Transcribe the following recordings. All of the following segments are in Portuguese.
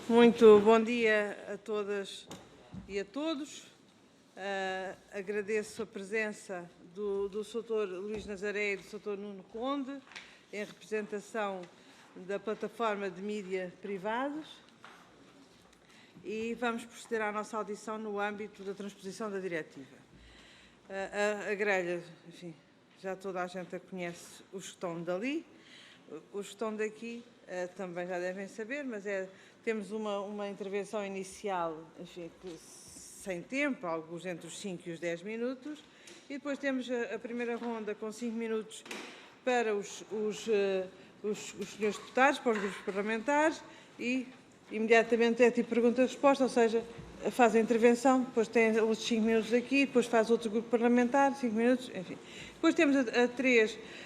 Muito bom dia a todas e a todos. Agradeço a presença do Sr. Luís Nazaré e do Sr. Nuno Conde, em representação da plataforma de mídia privados, e vamos proceder à nossa audição no âmbito da transposição da diretiva. A grelha, enfim, já toda a gente a conhece, os que estão dali, os que estão daqui também já devem saber, mas temos uma intervenção inicial, enfim, sem tempo, alguns entre os 5 e os 10 minutos, e depois temos a primeira ronda com 5 minutos para os senhores deputados, para os grupos parlamentares, e imediatamente é tipo pergunta-resposta, ou seja, faz a intervenção, depois tem os 5 minutos aqui, depois faz outro grupo parlamentar, 5 minutos, enfim. Depois temos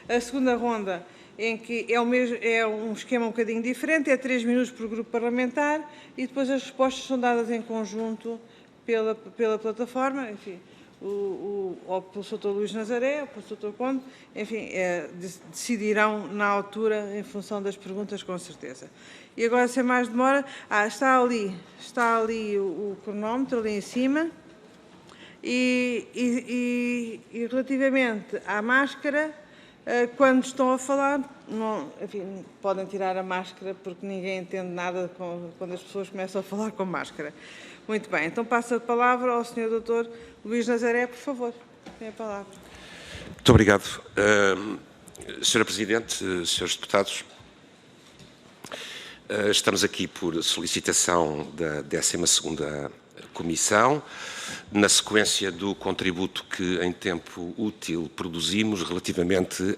a segunda ronda, em que é um esquema um bocadinho diferente, é 3 minutos por grupo parlamentar, e depois as respostas são dadas em conjunto pela plataforma, enfim, ou pelo Sr. Luís Nazaré, ou pelo Sr. Conde, enfim, decidirão na altura em função das perguntas, com certeza. E agora, sem mais demora, está ali o cronómetro, ali em cima, e relativamente à máscara, quando estão a falar, enfim, podem tirar a máscara, porque ninguém entende nada quando as pessoas começam a falar com máscara. Muito bem, então passo a palavra ao Sr. Dr. Luís Nazaré, por favor. Tem a palavra. Muito obrigado. Sra. Presidente, Srs. Deputados, estamos aqui por solicitação da 12ª Comissão, na sequência do contributo que em tempo útil produzimos relativamente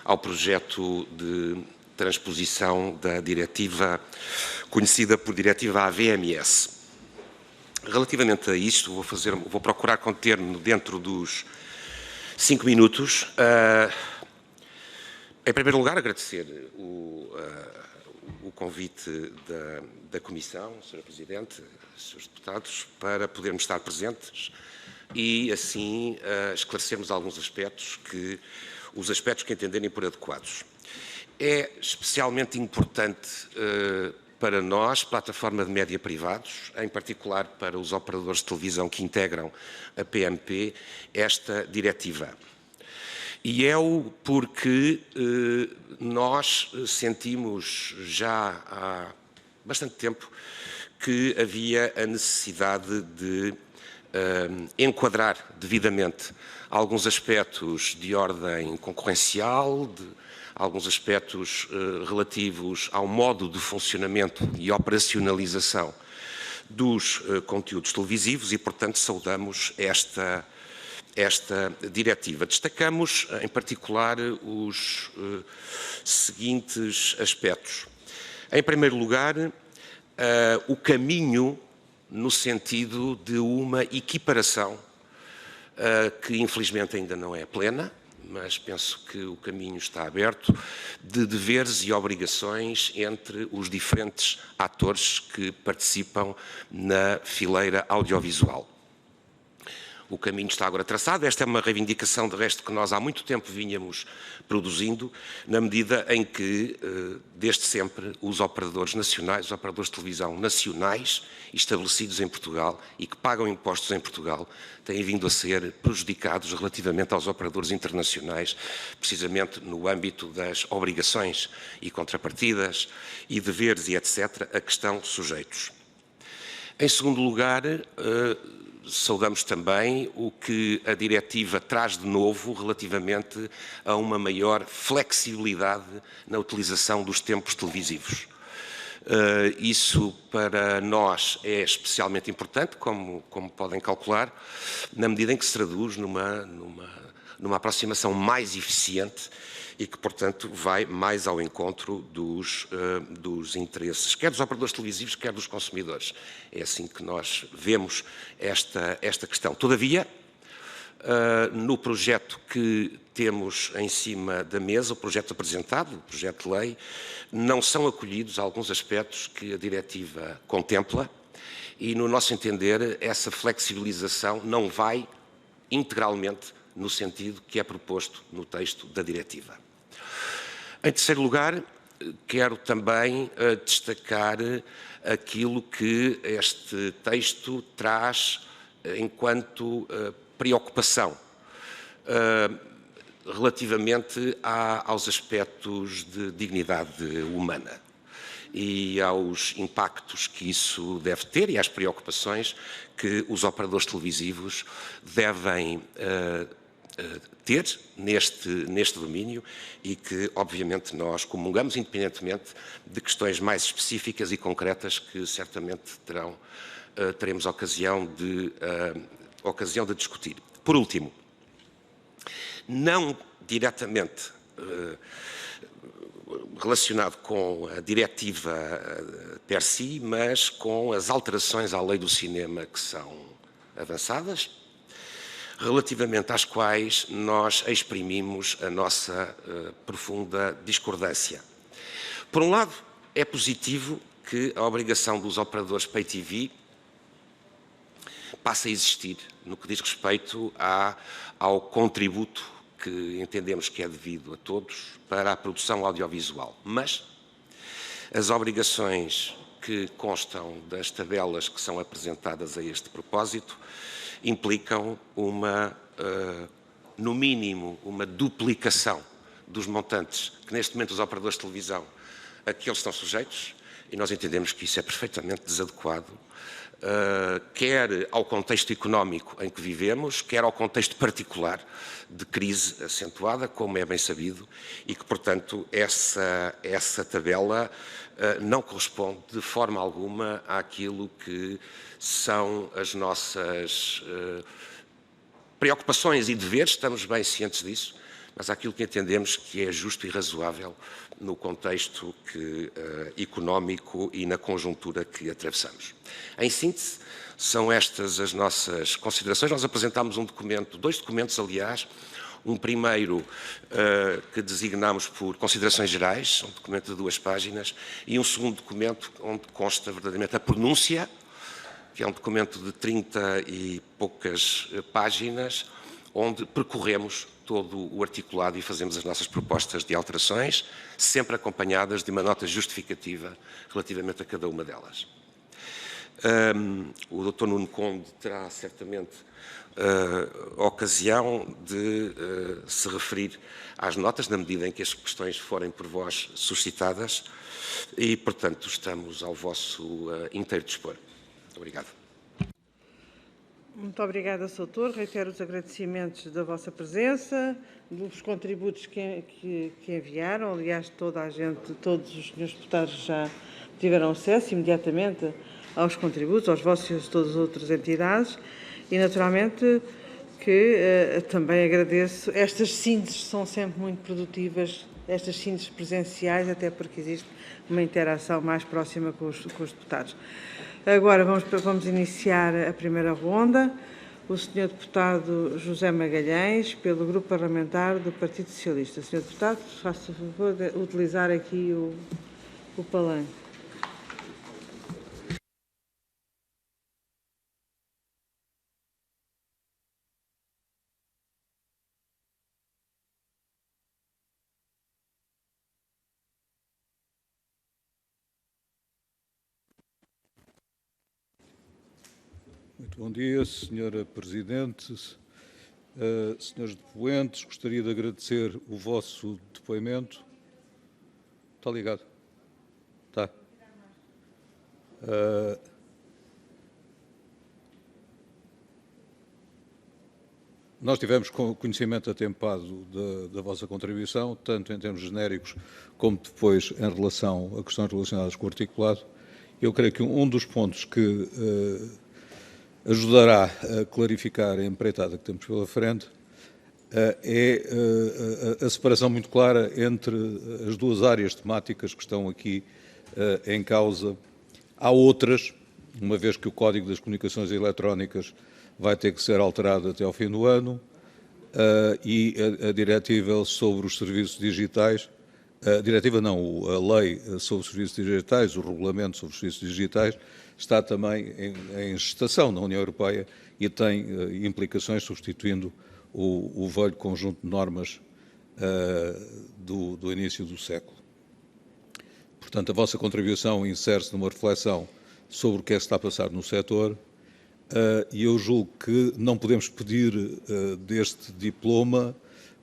ao projeto de transposição da diretiva, conhecida por diretiva AVMS. Relativamente a isto, vou procurar conter-me dentro dos 5 minutos. Em primeiro lugar, agradecer o convite da Comissão, Sra. Presidente, Srs. Deputados, para podermos estar presentes e, assim, esclarecermos alguns aspectos os aspectos que entenderem por adequados. É especialmente importante para nós, plataforma de média privados, em particular para os operadores de televisão que integram a PMP, esta diretiva. E é-o porque nós sentimos já há bastante tempo que havia a necessidade de enquadrar devidamente alguns aspectos de ordem concorrencial, alguns aspectos relativos ao modo de funcionamento e operacionalização dos conteúdos televisivos e, portanto, saudamos esta diretiva. Destacamos, em particular, os seguintes aspectos. Em primeiro lugar, o caminho no sentido de uma equiparação que, infelizmente, ainda não é plena, mas penso que o caminho está aberto, de deveres e obrigações entre os diferentes atores que participam na fileira audiovisual. O caminho está agora traçado. Esta é uma reivindicação, de resto, que nós há muito tempo vinhamos produzindo, na medida em que, desde sempre, os operadores nacionais, os operadores de televisão nacionais, estabelecidos em Portugal e que pagam impostos em Portugal, têm vindo a ser prejudicados relativamente aos operadores internacionais, precisamente no âmbito das obrigações e contrapartidas e deveres e etc., a que estão sujeitos. Em segundo lugar, saudamos também o que a diretiva traz de novo relativamente a uma maior flexibilidade na utilização dos tempos televisivos. Isso para nós é especialmente importante, como podem calcular, na medida em que se traduz numa aproximação mais eficiente e que, portanto, vai mais ao encontro dos interesses, quer dos operadores televisivos, quer dos consumidores. É assim que nós vemos esta questão. Todavia, no projeto que temos em cima da mesa, o projeto apresentado, o projeto de lei, não são acolhidos alguns aspectos que a diretiva contempla e, no nosso entender, essa flexibilização não vai integralmente no sentido que é proposto no texto da diretiva. Em terceiro lugar, quero também destacar aquilo que este texto traz enquanto preocupação relativamente aos aspectos de dignidade humana e aos impactos que isso deve ter e às preocupações que os operadores televisivos devem ter neste domínio e que, obviamente, nós comungamos, independentemente de questões mais específicas e concretas que certamente teremos ocasião de discutir. Por último, não diretamente relacionado com a diretiva per si, mas com as alterações à lei do cinema que são avançadas, relativamente às quais nós exprimimos a nossa profunda discordância. Por um lado, é positivo que a obrigação dos operadores Pay TV passe a existir no que diz respeito ao contributo que entendemos que é devido a todos para a produção audiovisual. Mas as obrigações que constam das tabelas que são apresentadas a este propósito implicam no mínimo, uma duplicação dos montantes que neste momento os operadores de televisão a que eles estão sujeitos, e nós entendemos que isso é perfeitamente desadequado, quer ao contexto económico em que vivemos, quer ao contexto particular de crise acentuada, como é bem sabido, e que, portanto, essa tabela não corresponde de forma alguma àquilo que são as nossas preocupações e deveres, estamos bem cientes disso, mas àquilo que entendemos que é justo e razoável no contexto económico e na conjuntura que atravessamos. Em síntese, são estas as nossas considerações. Nós apresentámos dois documentos, aliás, um primeiro que designamos por considerações gerais, um documento de 2 páginas, e um segundo documento onde consta verdadeiramente a pronúncia, que é um documento de 30 e poucas páginas, onde percorremos todo o articulado e fazemos as nossas propostas de alterações, sempre acompanhadas de uma nota justificativa relativamente a cada uma delas. O Dr. Nuno Conde terá certamente ocasião de se referir às notas, na medida em que as questões forem por vós suscitadas, e, portanto, estamos ao vosso inteiro dispor. Obrigado. Muito obrigada, Sr. Doutor. Reitero os agradecimentos da vossa presença, dos contributos que enviaram. Aliás, todos os senhores deputados já tiveram acesso imediatamente aos contributos, aos vossos e a todas as outras entidades. E, naturalmente, que também agradeço. Estas sínteses são sempre muito produtivas, estas sínteses presenciais, até porque existe uma interação mais próxima com os deputados. Agora vamos iniciar a primeira ronda. O Sr. Deputado José Magalhães, pelo Grupo Parlamentar do Partido Socialista. Sr. Deputado, faça o favor de utilizar aqui o palanque. Muito bom dia, Sra. Presidente. Senhores depoentes, gostaria de agradecer o vosso depoimento. Está ligado? Está. Nós tivemos conhecimento atempado da vossa contribuição, tanto em termos genéricos como depois em relação a questões relacionadas com o articulado. Eu creio que um dos pontos que ajudará a clarificar a empreitada que temos pela frente é a separação muito clara entre as duas áreas temáticas que estão aqui em causa. Há outras, uma vez que o Código das Comunicações Eletrónicas vai ter que ser alterado até ao fim do ano, e a diretiva sobre os serviços digitais, a diretiva não, a lei sobre os serviços digitais, o regulamento sobre os serviços digitais, está também em gestação na União Europeia e tem implicações substituindo o velho conjunto de normas do início do século. portanto, a vossa contribuição insere-se numa reflexão sobre o que é que está a passar no setor, e eu julgo que não podemos pedir deste diploma,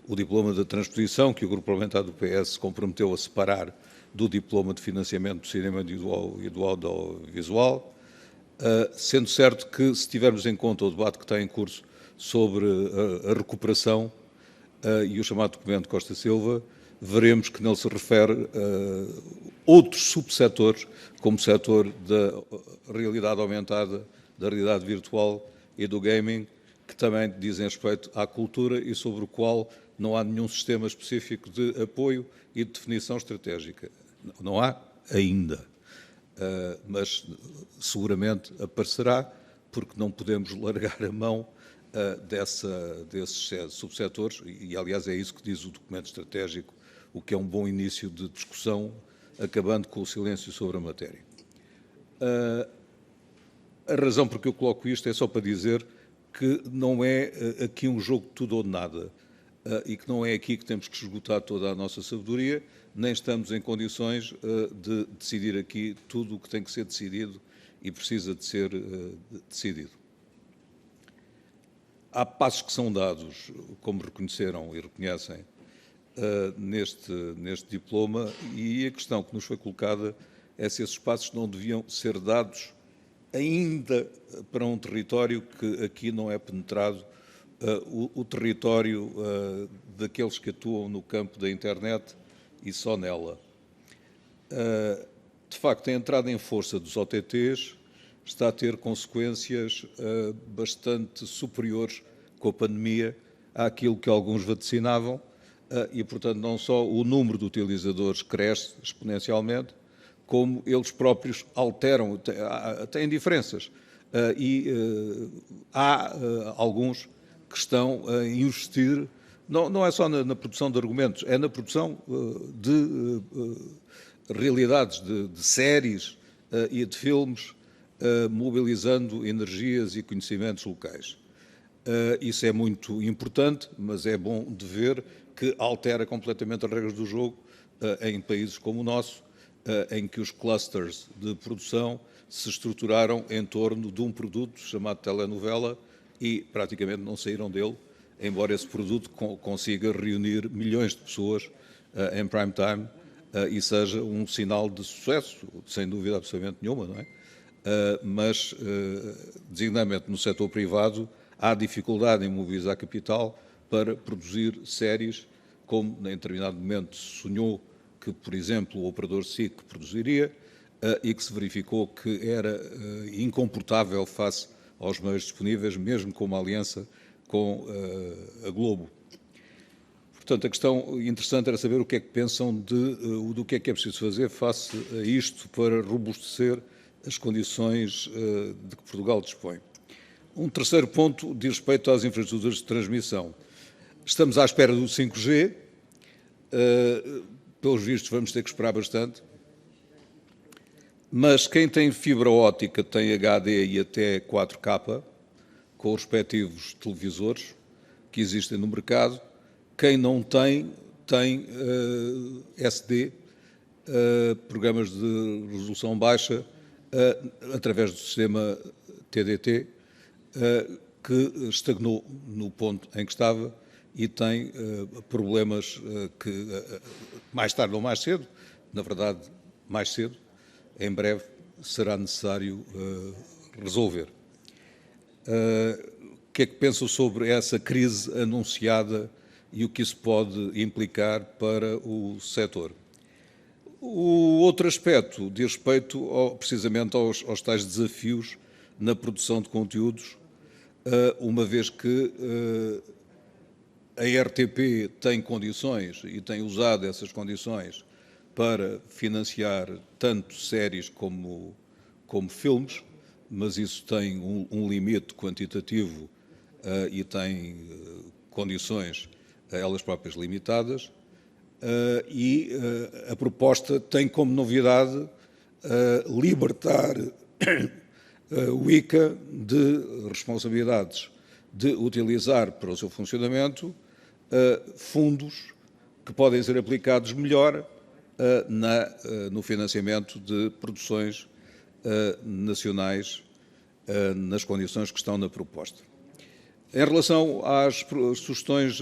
o diploma da transposição, que o Grupo Parlamentar do PS se comprometeu a separar do diploma de financiamento do cinema e do audiovisual, sendo certo que, se tivermos em conta o debate que está em curso sobre a recuperação e o chamado documento Costa Silva, veremos que nele se refere a outros subsetores, como o setor da realidade aumentada, da realidade virtual e do gaming, que também dizem respeito à cultura e sobre o qual não há nenhum sistema específico de apoio e de definição estratégica. Não há ainda, mas seguramente aparecerá, porque não podemos largar a mão desses subsetores, e aliás é isso que diz o documento estratégico, o que é um bom início de discussão, acabando com o silêncio sobre a matéria. A razão por que eu coloco isto é só para dizer que não é aqui um jogo de tudo ou de nada, e que não é aqui que temos que esgotar toda a nossa sabedoria, nem estamos em condições de decidir aqui tudo o que tem que ser decidido e precisa de ser decidido. Há passos que são dados, como reconheceram e reconhecem, neste diploma, e a questão que nos foi colocada é se esses passos não deviam ser dados ainda para um território que aqui não é penetrado, o território daqueles que atuam no campo da internet e só nela. De facto, a entrada em força dos OTTs está a ter consequências bastante superiores com a pandemia àquilo que alguns vaticinavam, e, portanto, não só o número de utilizadores cresce exponencialmente, como eles próprios alteram, têm diferenças. Há alguns que estão a investir, não é só na produção de argumentos, é na produção de realidades, de séries e de filmes, mobilizando energias e conhecimentos locais. Isso é muito importante, mas é bom de ver que altera completamente as regras do jogo em países como o nosso, em que os clusters de produção se estruturaram em torno de um produto chamado telenovela e praticamente não saíram dele, embora esse produto consiga reunir milhões de pessoas em prime time e seja um sinal de sucesso, sem dúvida absolutamente nenhuma, não é? Mas, designadamente no setor privado, há dificuldade em mobilizar capital para produzir séries, como em determinado momento se sonhou que, por exemplo, o operador SIC produziria e que se verificou que era incomportável face aos meios disponíveis, mesmo com uma aliança com a Globo. Portanto, a questão interessante era saber o que é que pensam do que é preciso fazer face a isto para robustecer as condições de que Portugal dispõe. Um terceiro ponto diz respeito às infraestruturas de transmissão. Estamos à espera do 5G, pelos vistos vamos ter que esperar bastante, mas quem tem fibra óptica tem HD e até 4K, com os respectivos televisores que existem no mercado. Quem não tem, tem SD, programas de resolução baixa, através do sistema TDT, que estagnou no ponto em que estava e tem problemas que, mais tarde ou mais cedo, na verdade, mais cedo, em breve, será necessário resolver. O que é que pensam sobre essa crise anunciada e o que isso pode implicar para o setor? O outro aspecto diz respeito precisamente aos tais desafios na produção de conteúdos, uma vez que a RTP tem condições e tem usado essas condições para financiar tanto séries como filmes, mas isso tem um limite quantitativo e tem condições elas próprias limitadas, e a proposta tem como novidade libertar o ICA de responsabilidades de utilizar para o seu funcionamento fundos que podem ser aplicados melhor no financiamento de produções nacionais nas condições que estão na proposta. Em relação às sugestões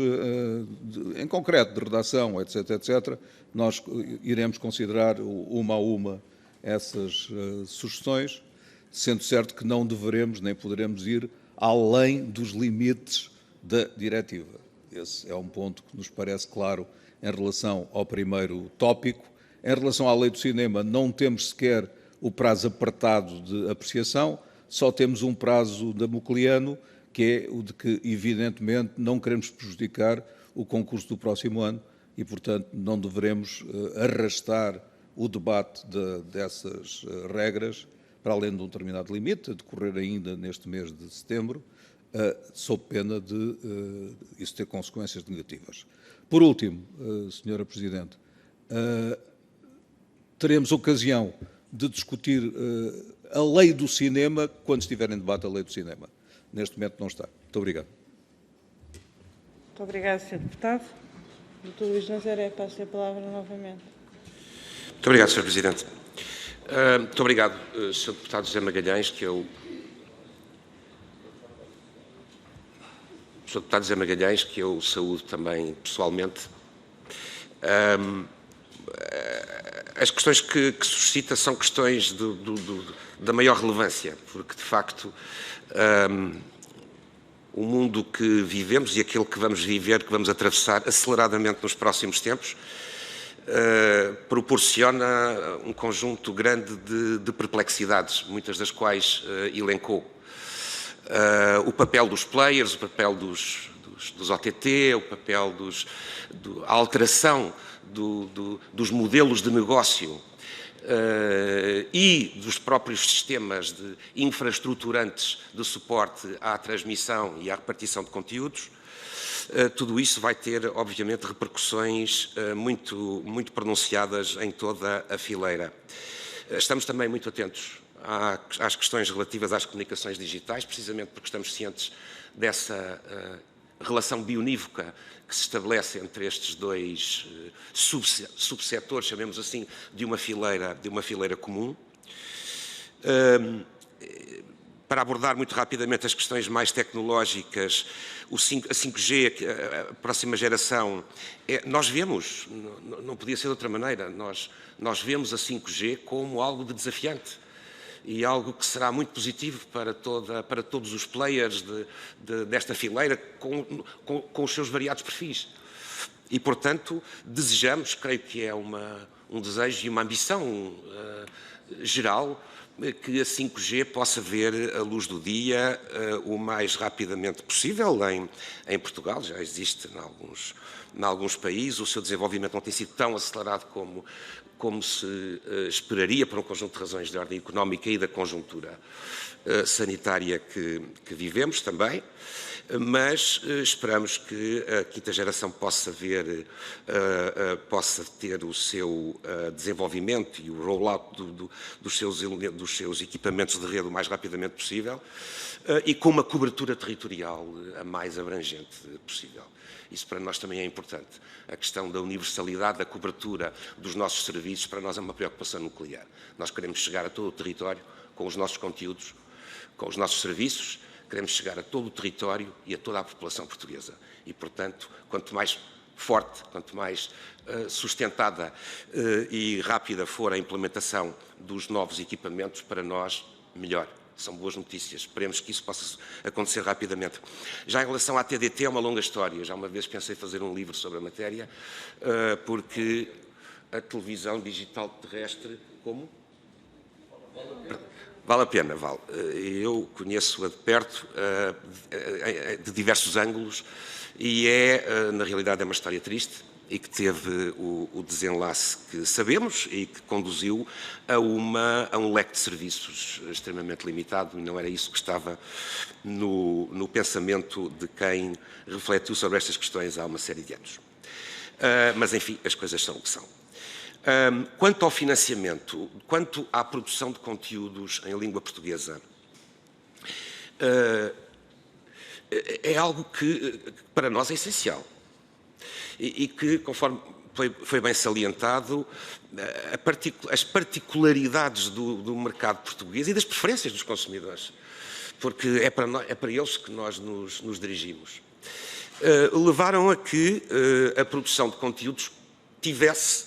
em concreto de redação, etc., nós iremos considerar uma a uma essas sugestões, sendo certo que não deveremos nem poderemos ir além dos limites da diretiva. Esse é um ponto que nos parece claro em relação ao primeiro tópico. Em relação à lei do cinema, não temos sequer o prazo apertado de apreciação, só temos um prazo damocleano, que é o de que, evidentemente, não queremos prejudicar o concurso do próximo ano e, portanto, não deveremos arrastar o debate dessas regras para além de um determinado limite, a decorrer ainda neste mês de setembro, sob pena de isso ter consequências negativas. Por último, Sra. Presidente, teremos ocasião de discutir a lei do cinema quando estiver em debate a lei do cinema. Neste momento não está. Muito obrigado. Muito obrigado, Sr. Deputado. Dr. Luís Nazaré, passo-lhe a palavra novamente. Muito obrigado, Sr. Presidente. Muito obrigado, Sr. Deputado José Magalhães, que eu... Sr. Deputado José Magalhães, que eu saúdo também pessoalmente. As questões que suscita são questões da maior relevância, porque, de facto, o mundo que vivemos e aquele que vamos viver, que vamos atravessar aceleradamente nos próximos tempos, proporciona um conjunto grande de perplexidades, muitas das quais elencou. O papel dos players, o papel dos OTT, o papel a alteração dos modelos de negócio e dos próprios sistemas infraestruturantes de suporte à transmissão e à repartição de conteúdos. Tudo isso vai ter, obviamente, repercussões muito pronunciadas em toda a fileira. Estamos também muito atentos às questões relativas às comunicações digitais, precisamente porque estamos cientes dessa relação bionívoca que se estabelece entre estes dois subsetores, chamemos assim, de uma fileira comum. Para abordar muito rapidamente as questões mais tecnológicas, a 5G, a próxima geração, nós vemos, não podia ser de outra maneira, nós vemos a 5G como algo de desafiante e algo que será muito positivo para todos os players desta fileira, com os seus variados perfis. E, portanto, desejamos, creio que é um desejo e uma ambição geral, que a 5G possa ver a luz do dia o mais rapidamente possível em Portugal. Já existe em alguns países, o seu desenvolvimento não tem sido tão acelerado como se esperaria por um conjunto de razões de ordem económica e da conjuntura sanitária que vivemos também, mas esperamos que a quinta geração possa ter o seu desenvolvimento e o rollout dos seus equipamentos de rede o mais rapidamente possível e com uma cobertura territorial a mais abrangente possível. Isso para nós também é importante. A questão da universalidade, da cobertura dos nossos serviços, para nós é uma preocupação nuclear. Nós queremos chegar a todo o território com os nossos conteúdos, com os nossos serviços, queremos chegar a todo o território e a toda a população portuguesa. E, portanto, quanto mais forte, quanto mais sustentada e rápida for a implementação dos novos equipamentos, para nós, melhor. São boas notícias. Esperemos que isso possa acontecer rapidamente. Já em relação à TDT, é uma longa história. Já uma vez pensei fazer um livro sobre a matéria, porque a televisão digital terrestre, como? Vale a pena, vale. Eu conheço-a de perto, de diversos ângulos, e na realidade, é uma história triste e que teve o desenlace que sabemos e que conduziu a um leque de serviços extremamente limitado, e não era isso que estava no pensamento de quem refletiu sobre estas questões há uma série de anos. Mas, enfim, as coisas são o que são. Quanto ao financiamento, quanto à produção de conteúdos em língua portuguesa, é algo que para nós é essencial e que, conforme foi bem salientado as particularidades do mercado português e das preferências dos consumidores, porque é para eles que nós nos dirigimos. Levaram a que a produção de conteúdos tivesse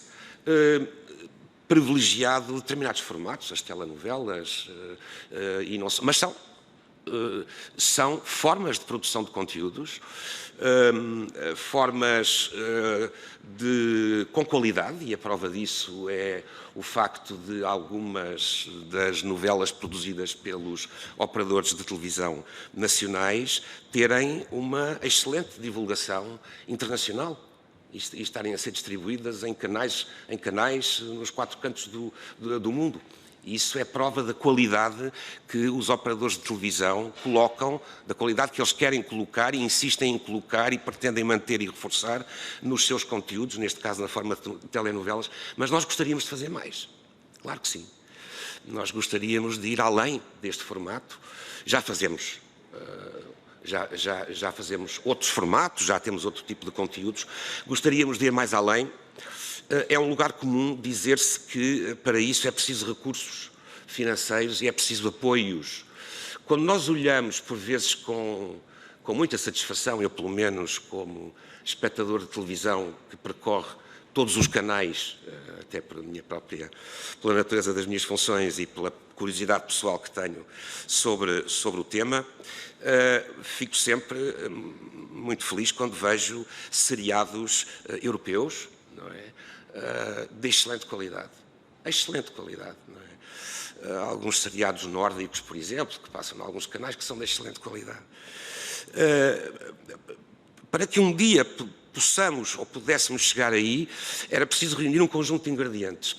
privilegiado determinados formatos, as telenovelas, e não só, mas são formas de produção de conteúdos, formas com qualidade, e a prova disso é o facto de algumas das novelas produzidas pelos operadores de televisão nacionais terem uma excelente divulgação internacional e estarem a ser distribuídas em canais nos 4 cantos do mundo. Isso é prova da qualidade que os operadores de televisão colocam, da qualidade que eles querem colocar e insistem em colocar e pretendem manter e reforçar nos seus conteúdos, neste caso na forma de telenovelas, mas nós gostaríamos de fazer mais. Claro que sim. Nós gostaríamos de ir além deste formato. Já fazemos. Já fazemos outros formatos, já temos outro tipo de conteúdos. Gostaríamos de ir mais além. É um lugar comum dizer-se que para isso é preciso recursos financeiros e é preciso apoios. Quando nós olhamos, por vezes, com muita satisfação, eu pelo menos como espectador de televisão que percorre todos os canais, até pela natureza das minhas funções e pela curiosidade pessoal que tenho sobre o tema, fico sempre muito feliz quando vejo seriados europeus, não é? De excelente qualidade. Não é? Alguns seriados nórdicos, por exemplo, que passam em alguns canais que são de excelente qualidade. Para que um dia possamos ou pudéssemos chegar aí, era preciso reunir um conjunto de ingredientes.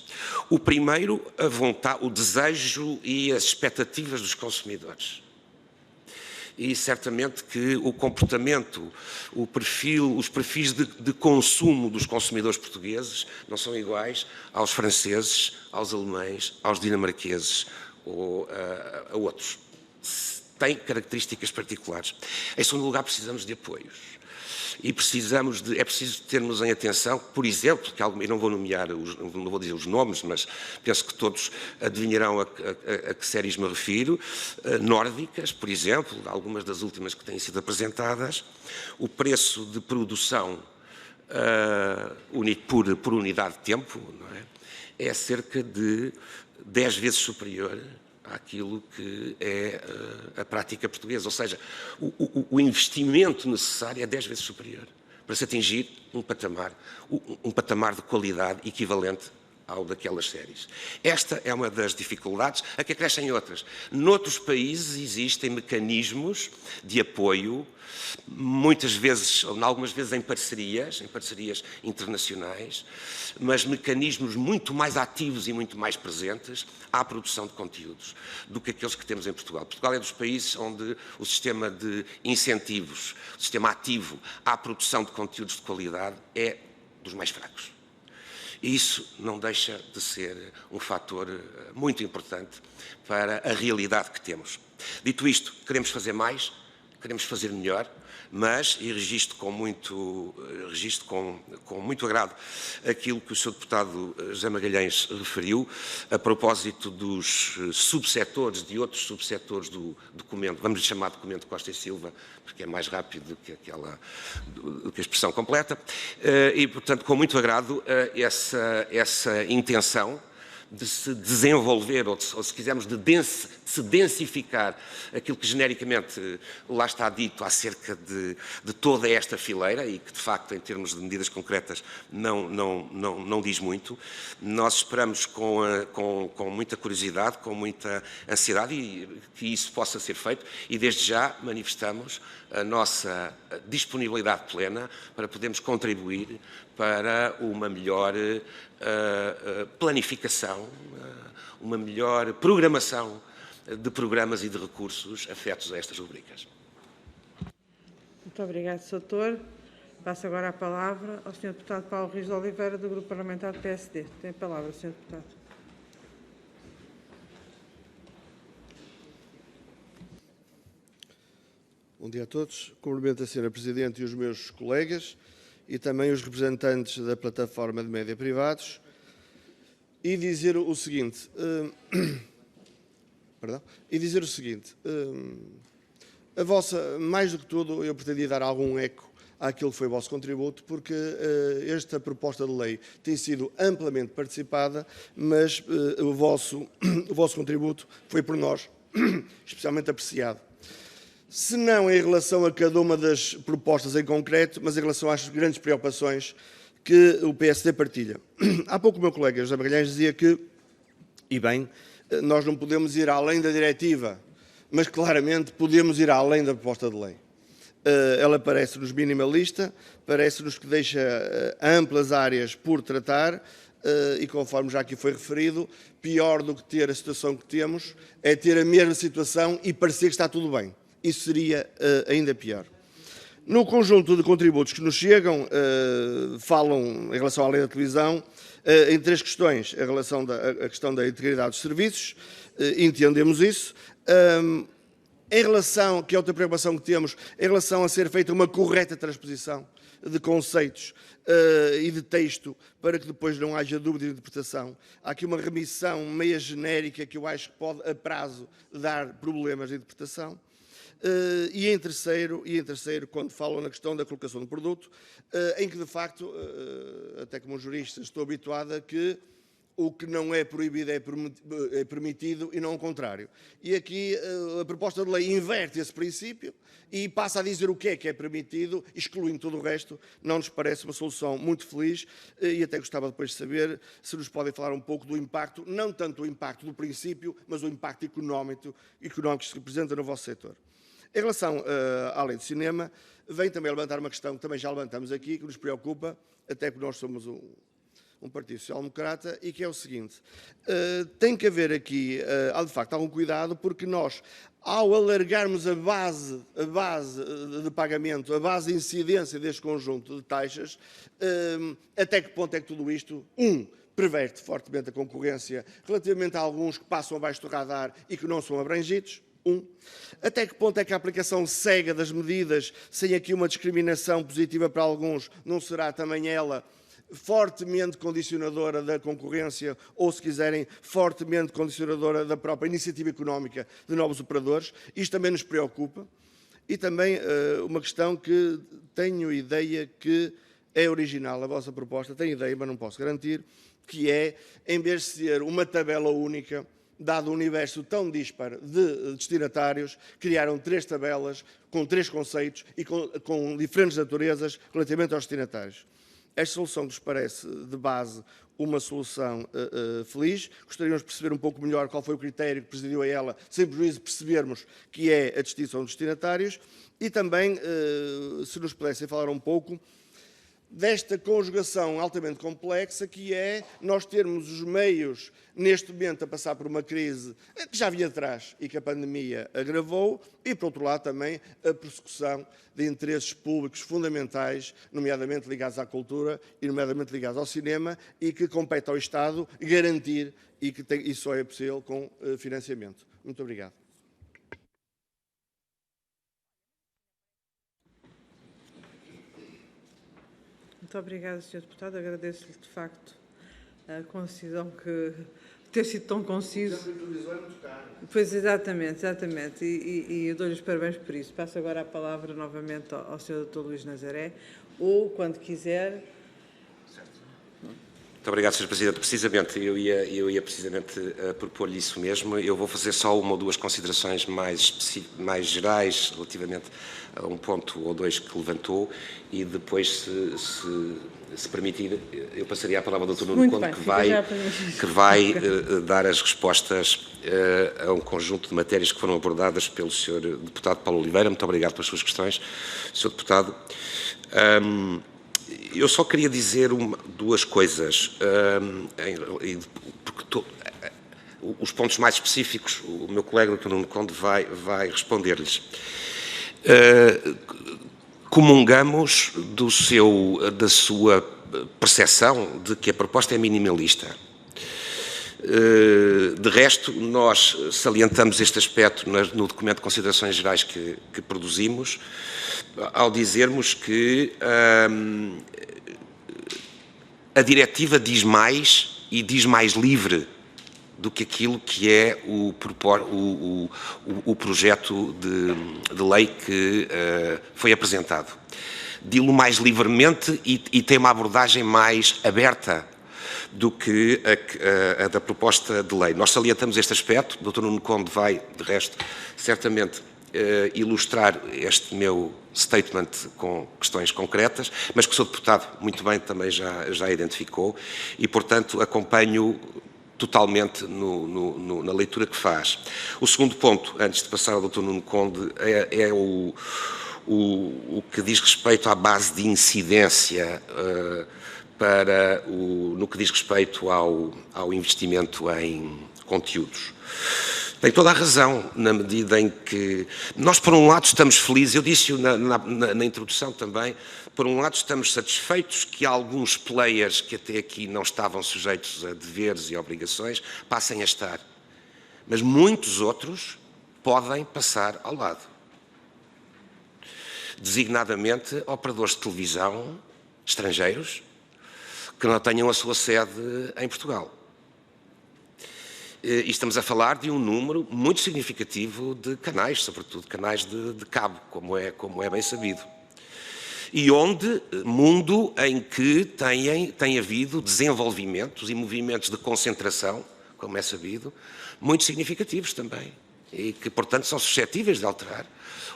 O primeiro, a vontade, o desejo e as expectativas dos consumidores. E certamente que o comportamento, os perfis de consumo dos consumidores portugueses não são iguais aos franceses, aos alemães, aos dinamarqueses ou a outros. Têm características particulares. Em segundo lugar, precisamos de apoios. E é preciso termos em atenção, por exemplo, que eu não vou não vou dizer os nomes, mas penso que todos adivinharão a que séries me refiro, nórdicas, por exemplo, algumas das últimas que têm sido apresentadas, o preço de produção por unidade de tempo, não é cerca de 10 vezes superior àquilo que é a prática portuguesa. Ou seja, o investimento necessário é 10 vezes superior para se atingir um patamar de qualidade equivalente ao daquelas séries. Esta é uma das dificuldades, a que acrescem outras. Noutros países existem mecanismos de apoio, muitas vezes, ou algumas vezes em parcerias internacionais, mas mecanismos muito mais ativos e muito mais presentes à produção de conteúdos do que aqueles que temos em Portugal. Portugal é dos países onde o sistema de incentivos, o sistema ativo à produção de conteúdos de qualidade é dos mais fracos. E isso não deixa de ser um fator muito importante para a realidade que temos. Dito isto, queremos fazer mais, queremos fazer melhor, mas, e registro com muito agrado aquilo que o Sr. Deputado José Magalhães referiu, a propósito dos subsetores, de outros subsetores do documento, vamos lhe chamar de documento Costa e Silva, porque é mais rápido do que a expressão completa, e, portanto, com muito agrado essa intenção de se desenvolver, ou se quisermos, de se densificar aquilo que genericamente lá está dito acerca de toda esta fileira e que, de facto, em termos de medidas concretas, não diz muito. Nós esperamos com muita curiosidade, com muita ansiedade que isso possa ser feito e, desde já, manifestamos a nossa disponibilidade plena para podermos contribuir para uma melhor planificação, uma melhor programação de programas e de recursos afetos a estas rubricas. Muito obrigado, Sr. Doutor. Passo agora a palavra ao Sr. Deputado Paulo Rios de Oliveira, do Grupo Parlamentar do PSD. Tem a palavra, Sr. Deputado. Bom dia a todos. Cumprimento a Sra. Presidente e os meus colegas e também os representantes da plataforma de média privados, e dizer o seguinte, a vossa, mais do que tudo, eu pretendia dar algum eco àquilo que foi o vosso contributo, porque esta proposta de lei tem sido amplamente participada, mas o vosso contributo foi por nós especialmente apreciado. Se não em relação a cada uma das propostas em concreto, mas em relação às grandes preocupações que o PSD partilha. Há pouco o meu colega José Magalhães dizia que, e bem, nós não podemos ir além da diretiva, mas claramente podemos ir além da proposta de lei. Ela parece-nos minimalista, parece-nos que deixa amplas áreas por tratar e, conforme já aqui foi referido, pior do que ter a situação que temos é ter a mesma situação e parecer que está tudo bem. Isso seria ainda pior. No conjunto de contributos que nos chegam, falam, em relação à lei da televisão, em três questões. A questão da integridade dos serviços, entendemos isso. Em relação, que é outra preocupação que temos, em relação a ser feita uma correta transposição de conceitos e de texto, para que depois não haja dúvida de interpretação. Há aqui uma remissão meia genérica que eu acho que pode, a prazo, dar problemas de interpretação. E em terceiro, quando falam na questão da colocação do produto, em que, de facto, até como jurista, estou habituado a que o que não é proibido é permitido e não o contrário. E aqui a proposta de lei inverte esse princípio e passa a dizer o que é permitido, excluindo todo o resto. Não nos parece uma solução muito feliz e até gostava depois de saber se nos podem falar um pouco do impacto, não tanto o impacto do princípio, mas o impacto económico que se representa no vosso setor. Em relação à lei do cinema, vem também levantar uma questão que também já levantamos aqui, que nos preocupa, até porque nós somos um partido social-democrata, e que é o seguinte, tem que haver aqui, de facto, algum cuidado, porque nós, ao alargarmos a base de pagamento, a base de incidência deste conjunto de taxas, até que ponto é que tudo isto, perverte fortemente a concorrência relativamente a alguns que passam abaixo do radar e que não são abrangidos, até que ponto é que a aplicação cega das medidas, sem aqui uma discriminação positiva para alguns, não será também ela fortemente condicionadora da concorrência ou, se quiserem, fortemente condicionadora da própria iniciativa económica de novos operadores? Isto também nos preocupa. E também uma questão que tenho ideia que é original, a vossa proposta, tenho ideia, mas não posso garantir, que é, em vez de ser uma tabela única, dado o universo tão dispar de destinatários, criaram 3 tabelas com 3 conceitos e com diferentes naturezas relativamente aos destinatários. Esta solução nos parece, de base, uma solução feliz. Gostaríamos de perceber um pouco melhor qual foi o critério que presidiu a ela, sem prejuízo de percebermos que é a distinção dos destinatários. E também, se nos pudessem falar um pouco desta conjugação altamente complexa, que é nós termos os meios, neste momento, a passar por uma crise que já vinha atrás e que a pandemia agravou, e, por outro lado, também a persecução de interesses públicos fundamentais, nomeadamente ligados à cultura e nomeadamente ligados ao cinema, e que compete ao Estado garantir, e que isso só é possível com financiamento. Muito obrigado. Muito obrigada, Sr. Deputado. Agradeço-lhe, de facto, a concisão que ter sido tão conciso. Pois, exatamente. E eu dou-lhe os parabéns por isso. Passo agora a palavra novamente ao Sr. Dr. Luís Nazaré, ou, quando quiser. Muito obrigado, Sr. Presidente. Precisamente, eu ia precisamente propor-lhe isso mesmo. Eu vou fazer só uma ou duas considerações mais gerais relativamente a um ponto ou dois que levantou e depois, se permitir, eu passaria a palavra ao Dr. Nuno Conde, que vai dar as respostas a um conjunto de matérias que foram abordadas pelo Sr. Deputado Paulo Oliveira. Muito obrigado pelas suas questões, Sr. Deputado. Eu só queria dizer duas coisas, porque os pontos mais específicos, o meu colega, o Dr. Nuno Conde, vai responder-lhes. Comungamos da sua percepção de que a proposta é minimalista. De resto, nós salientamos este aspecto no documento de considerações gerais que produzimos, ao dizermos que a diretiva diz mais e diz mais livre do que aquilo que é o projeto de lei que foi apresentado. Dilo mais livremente e tem uma abordagem mais aberta do que a da proposta de lei. Nós salientamos este aspecto, o Dr. Nuno Conde vai, de resto, certamente ilustrar este meu statement com questões concretas, mas que o Sr. Deputado muito bem também já identificou e, portanto, acompanho totalmente na leitura que faz. O segundo ponto, antes de passar ao Dr. Nuno Conde, é o que diz respeito à base de incidência no que diz respeito ao investimento em conteúdos. Tem toda a razão, na medida em que nós, por um lado, estamos felizes, eu disse-o na introdução também, por um lado estamos satisfeitos que alguns players que até aqui não estavam sujeitos a deveres e obrigações passem a estar, mas muitos outros podem passar ao lado. Designadamente, operadores de televisão estrangeiros que não tenham a sua sede em Portugal. E estamos a falar de um número muito significativo de canais, sobretudo canais de cabo, como é bem sabido. E mundo em que tem havido desenvolvimentos e movimentos de concentração, como é sabido, muito significativos também. E que, portanto, são suscetíveis de alterar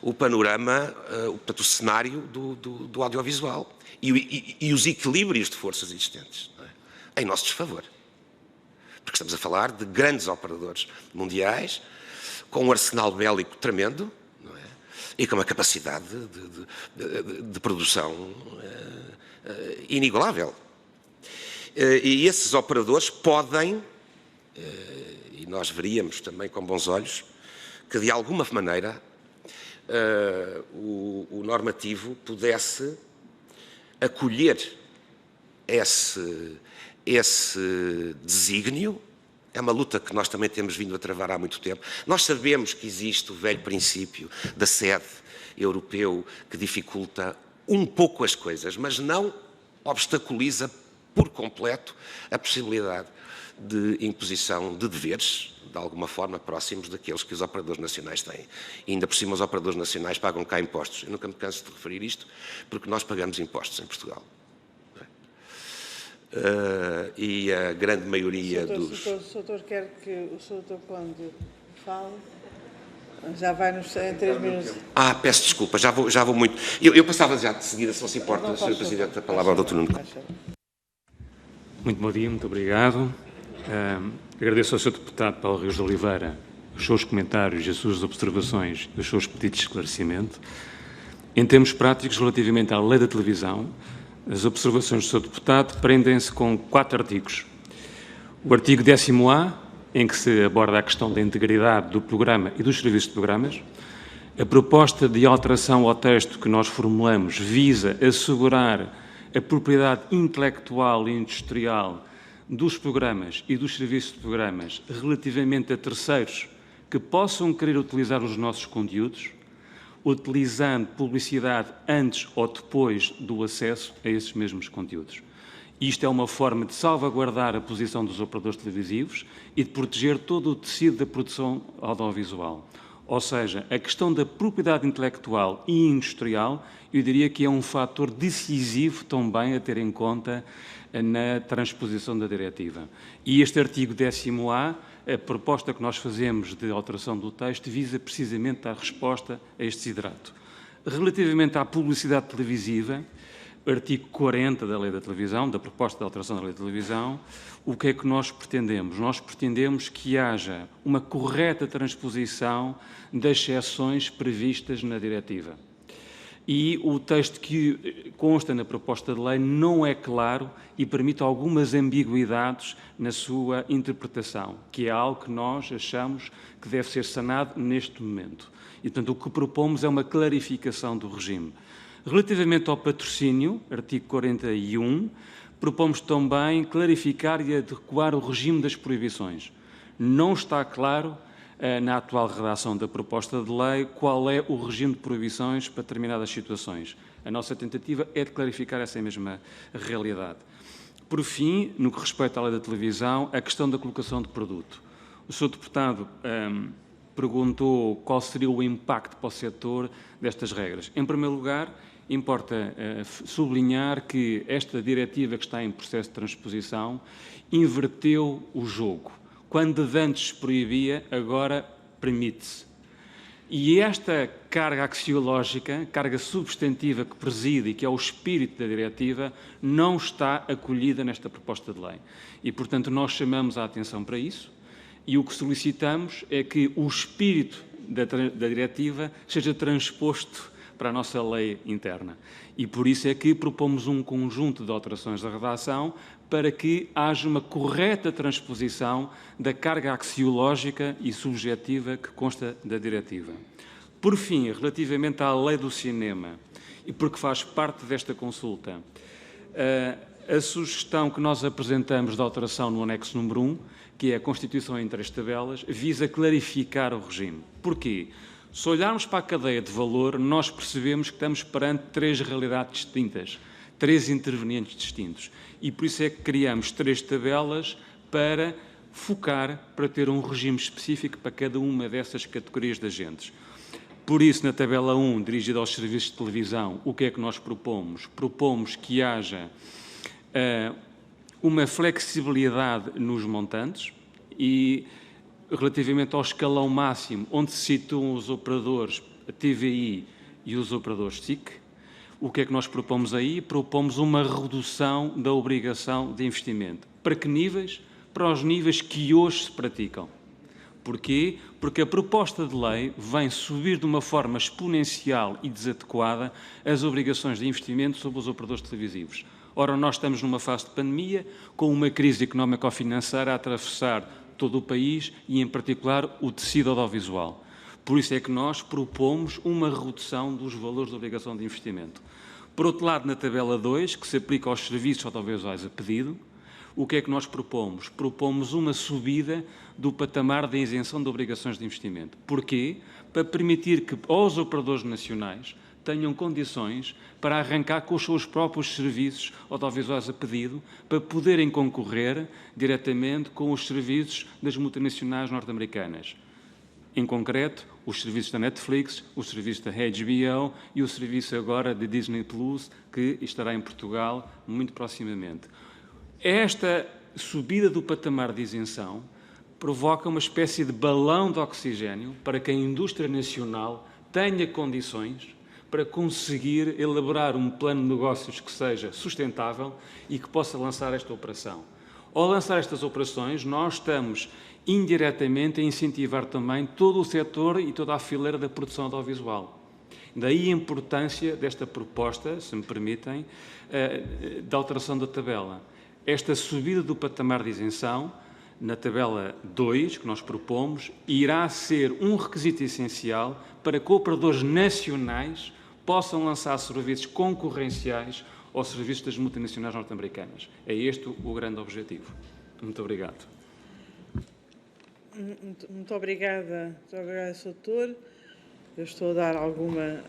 o panorama, o cenário do audiovisual e os equilíbrios de forças existentes, não é? Em nosso desfavor. Porque estamos a falar de grandes operadores mundiais, com um arsenal bélico tremendo, não é? E com uma capacidade de produção inigualável. E esses operadores podem, e nós veríamos também com bons olhos, que de alguma maneira o normativo pudesse acolher esse desígnio. É uma luta que nós também temos vindo a travar há muito tempo. Nós sabemos que existe o velho princípio da sede europeu que dificulta um pouco as coisas, mas não obstaculiza por completo a possibilidade de imposição de deveres, de alguma forma, próximos daqueles que os operadores nacionais têm. E ainda por cima os operadores nacionais pagam cá impostos. Eu nunca me canso de referir isto, porque nós pagamos impostos em Portugal. E a grande maioria dos... O Sr. quer que o Sr. Conde fale? Já vai em 3 minutos. Peço desculpa, já vou muito... Eu passava já de seguida, se não se importa, Sr. Presidente, a palavra ao Dr. Nuno. Muito bom dia, muito obrigado. Agradeço ao Sr. Deputado Paulo Rios de Oliveira os seus comentários, as suas observações e os seus pedidos de esclarecimento. Em termos práticos, relativamente à lei da televisão, as observações do Sr. Deputado prendem-se com 4 artigos. O artigo 10º-A, em que se aborda a questão da integridade do programa e dos serviços de programas. A proposta de alteração ao texto que nós formulamos visa assegurar a propriedade intelectual e industrial dos programas e dos serviços de programas relativamente a terceiros que possam querer utilizar os nossos conteúdos, utilizando publicidade antes ou depois do acesso a esses mesmos conteúdos. Isto é uma forma de salvaguardar a posição dos operadores televisivos e de proteger todo o tecido da produção audiovisual. Ou seja, a questão da propriedade intelectual e industrial, eu diria que é um fator decisivo também a ter em conta na transposição da diretiva. E este artigo 10º-A, a proposta que nós fazemos de alteração do texto, visa precisamente dar resposta a este desidrato. Relativamente à publicidade televisiva, artigo 40 da Lei da Televisão, da proposta de alteração da Lei da Televisão, o que é que nós pretendemos? Nós pretendemos que haja uma correta transposição das exceções previstas na diretiva. E o texto que consta na proposta de lei não é claro e permite algumas ambiguidades na sua interpretação, que é algo que nós achamos que deve ser sanado neste momento. E, portanto, o que propomos é uma clarificação do regime. Relativamente ao patrocínio, artigo 41, propomos também clarificar e adequar o regime das proibições. Não está claro, na atual redação da proposta de lei, qual é o regime de proibições para determinadas situações. A nossa tentativa é de clarificar essa mesma realidade. Por fim, no que respeita à lei da televisão, a questão da colocação de produto. O Sr. Deputado perguntou qual seria o impacto para o setor destas regras. Em primeiro lugar, importa sublinhar que esta diretiva que está em processo de transposição inverteu o jogo. Quando de antes proibia, agora permite-se. E esta carga axiológica, carga substantiva que preside e que é o espírito da diretiva, não está acolhida nesta proposta de lei. E, portanto, nós chamamos a atenção para isso e o que solicitamos é que o espírito da diretiva seja transposto para a nossa lei interna. E por isso é que propomos um conjunto de alterações da redação para que haja uma correta transposição da carga axiológica e subjetiva que consta da diretiva. Por fim, relativamente à lei do cinema, e porque faz parte desta consulta, a sugestão que nós apresentamos de alteração no anexo número 1, que é a constituição em 3 tabelas, visa clarificar o regime. Porquê? Se olharmos para a cadeia de valor, nós percebemos que estamos perante 3 realidades distintas, 3 intervenientes distintos. E por isso é que criamos 3 tabelas para focar, para ter um regime específico para cada uma dessas categorias de agentes. Por isso, na tabela 1, dirigida aos serviços de televisão, o que é que nós propomos? Propomos que haja uma flexibilidade nos montantes e, relativamente ao escalão máximo, onde se situam os operadores a TVI e os operadores SIC, o que é que nós propomos aí? Propomos uma redução da obrigação de investimento. Para que níveis? Para os níveis que hoje se praticam. Porquê? Porque a proposta de lei vem subir de uma forma exponencial e desadequada as obrigações de investimento sobre os operadores televisivos. Ora, nós estamos numa fase de pandemia, com uma crise económico-financeira a atravessar todo o país e, em particular, o tecido audiovisual. Por isso é que nós propomos uma redução dos valores de obrigação de investimento. Por outro lado, na tabela 2, que se aplica aos serviços audiovisuais a pedido, o que é que nós propomos? Propomos uma subida do patamar da isenção de obrigações de investimento. Porquê? Para permitir que os operadores nacionais tenham condições para arrancar com os seus próprios serviços audiovisuais a pedido, para poderem concorrer diretamente com os serviços das multinacionais norte-americanas. Em concreto, os serviços da Netflix, o serviço da HBO e o serviço agora de Disney Plus, que estará em Portugal muito proximamente. Esta subida do patamar de isenção provoca uma espécie de balão de oxigênio para que a indústria nacional tenha condições para conseguir elaborar um plano de negócios que seja sustentável e que possa lançar esta operação. Ao lançar estas operações, nós estamos indiretamente a incentivar também todo o setor e toda a fileira da produção audiovisual. Daí a importância desta proposta, se me permitem, da alteração da tabela. Esta subida do patamar de isenção, na tabela 2, que nós propomos, irá ser um requisito essencial para que operadores nacionais possam lançar serviços concorrenciais aos serviços das multinacionais norte-americanas. É este o grande objetivo. Muito obrigado. Muito obrigada, Sr. Doutor. Eu estou a dar alguma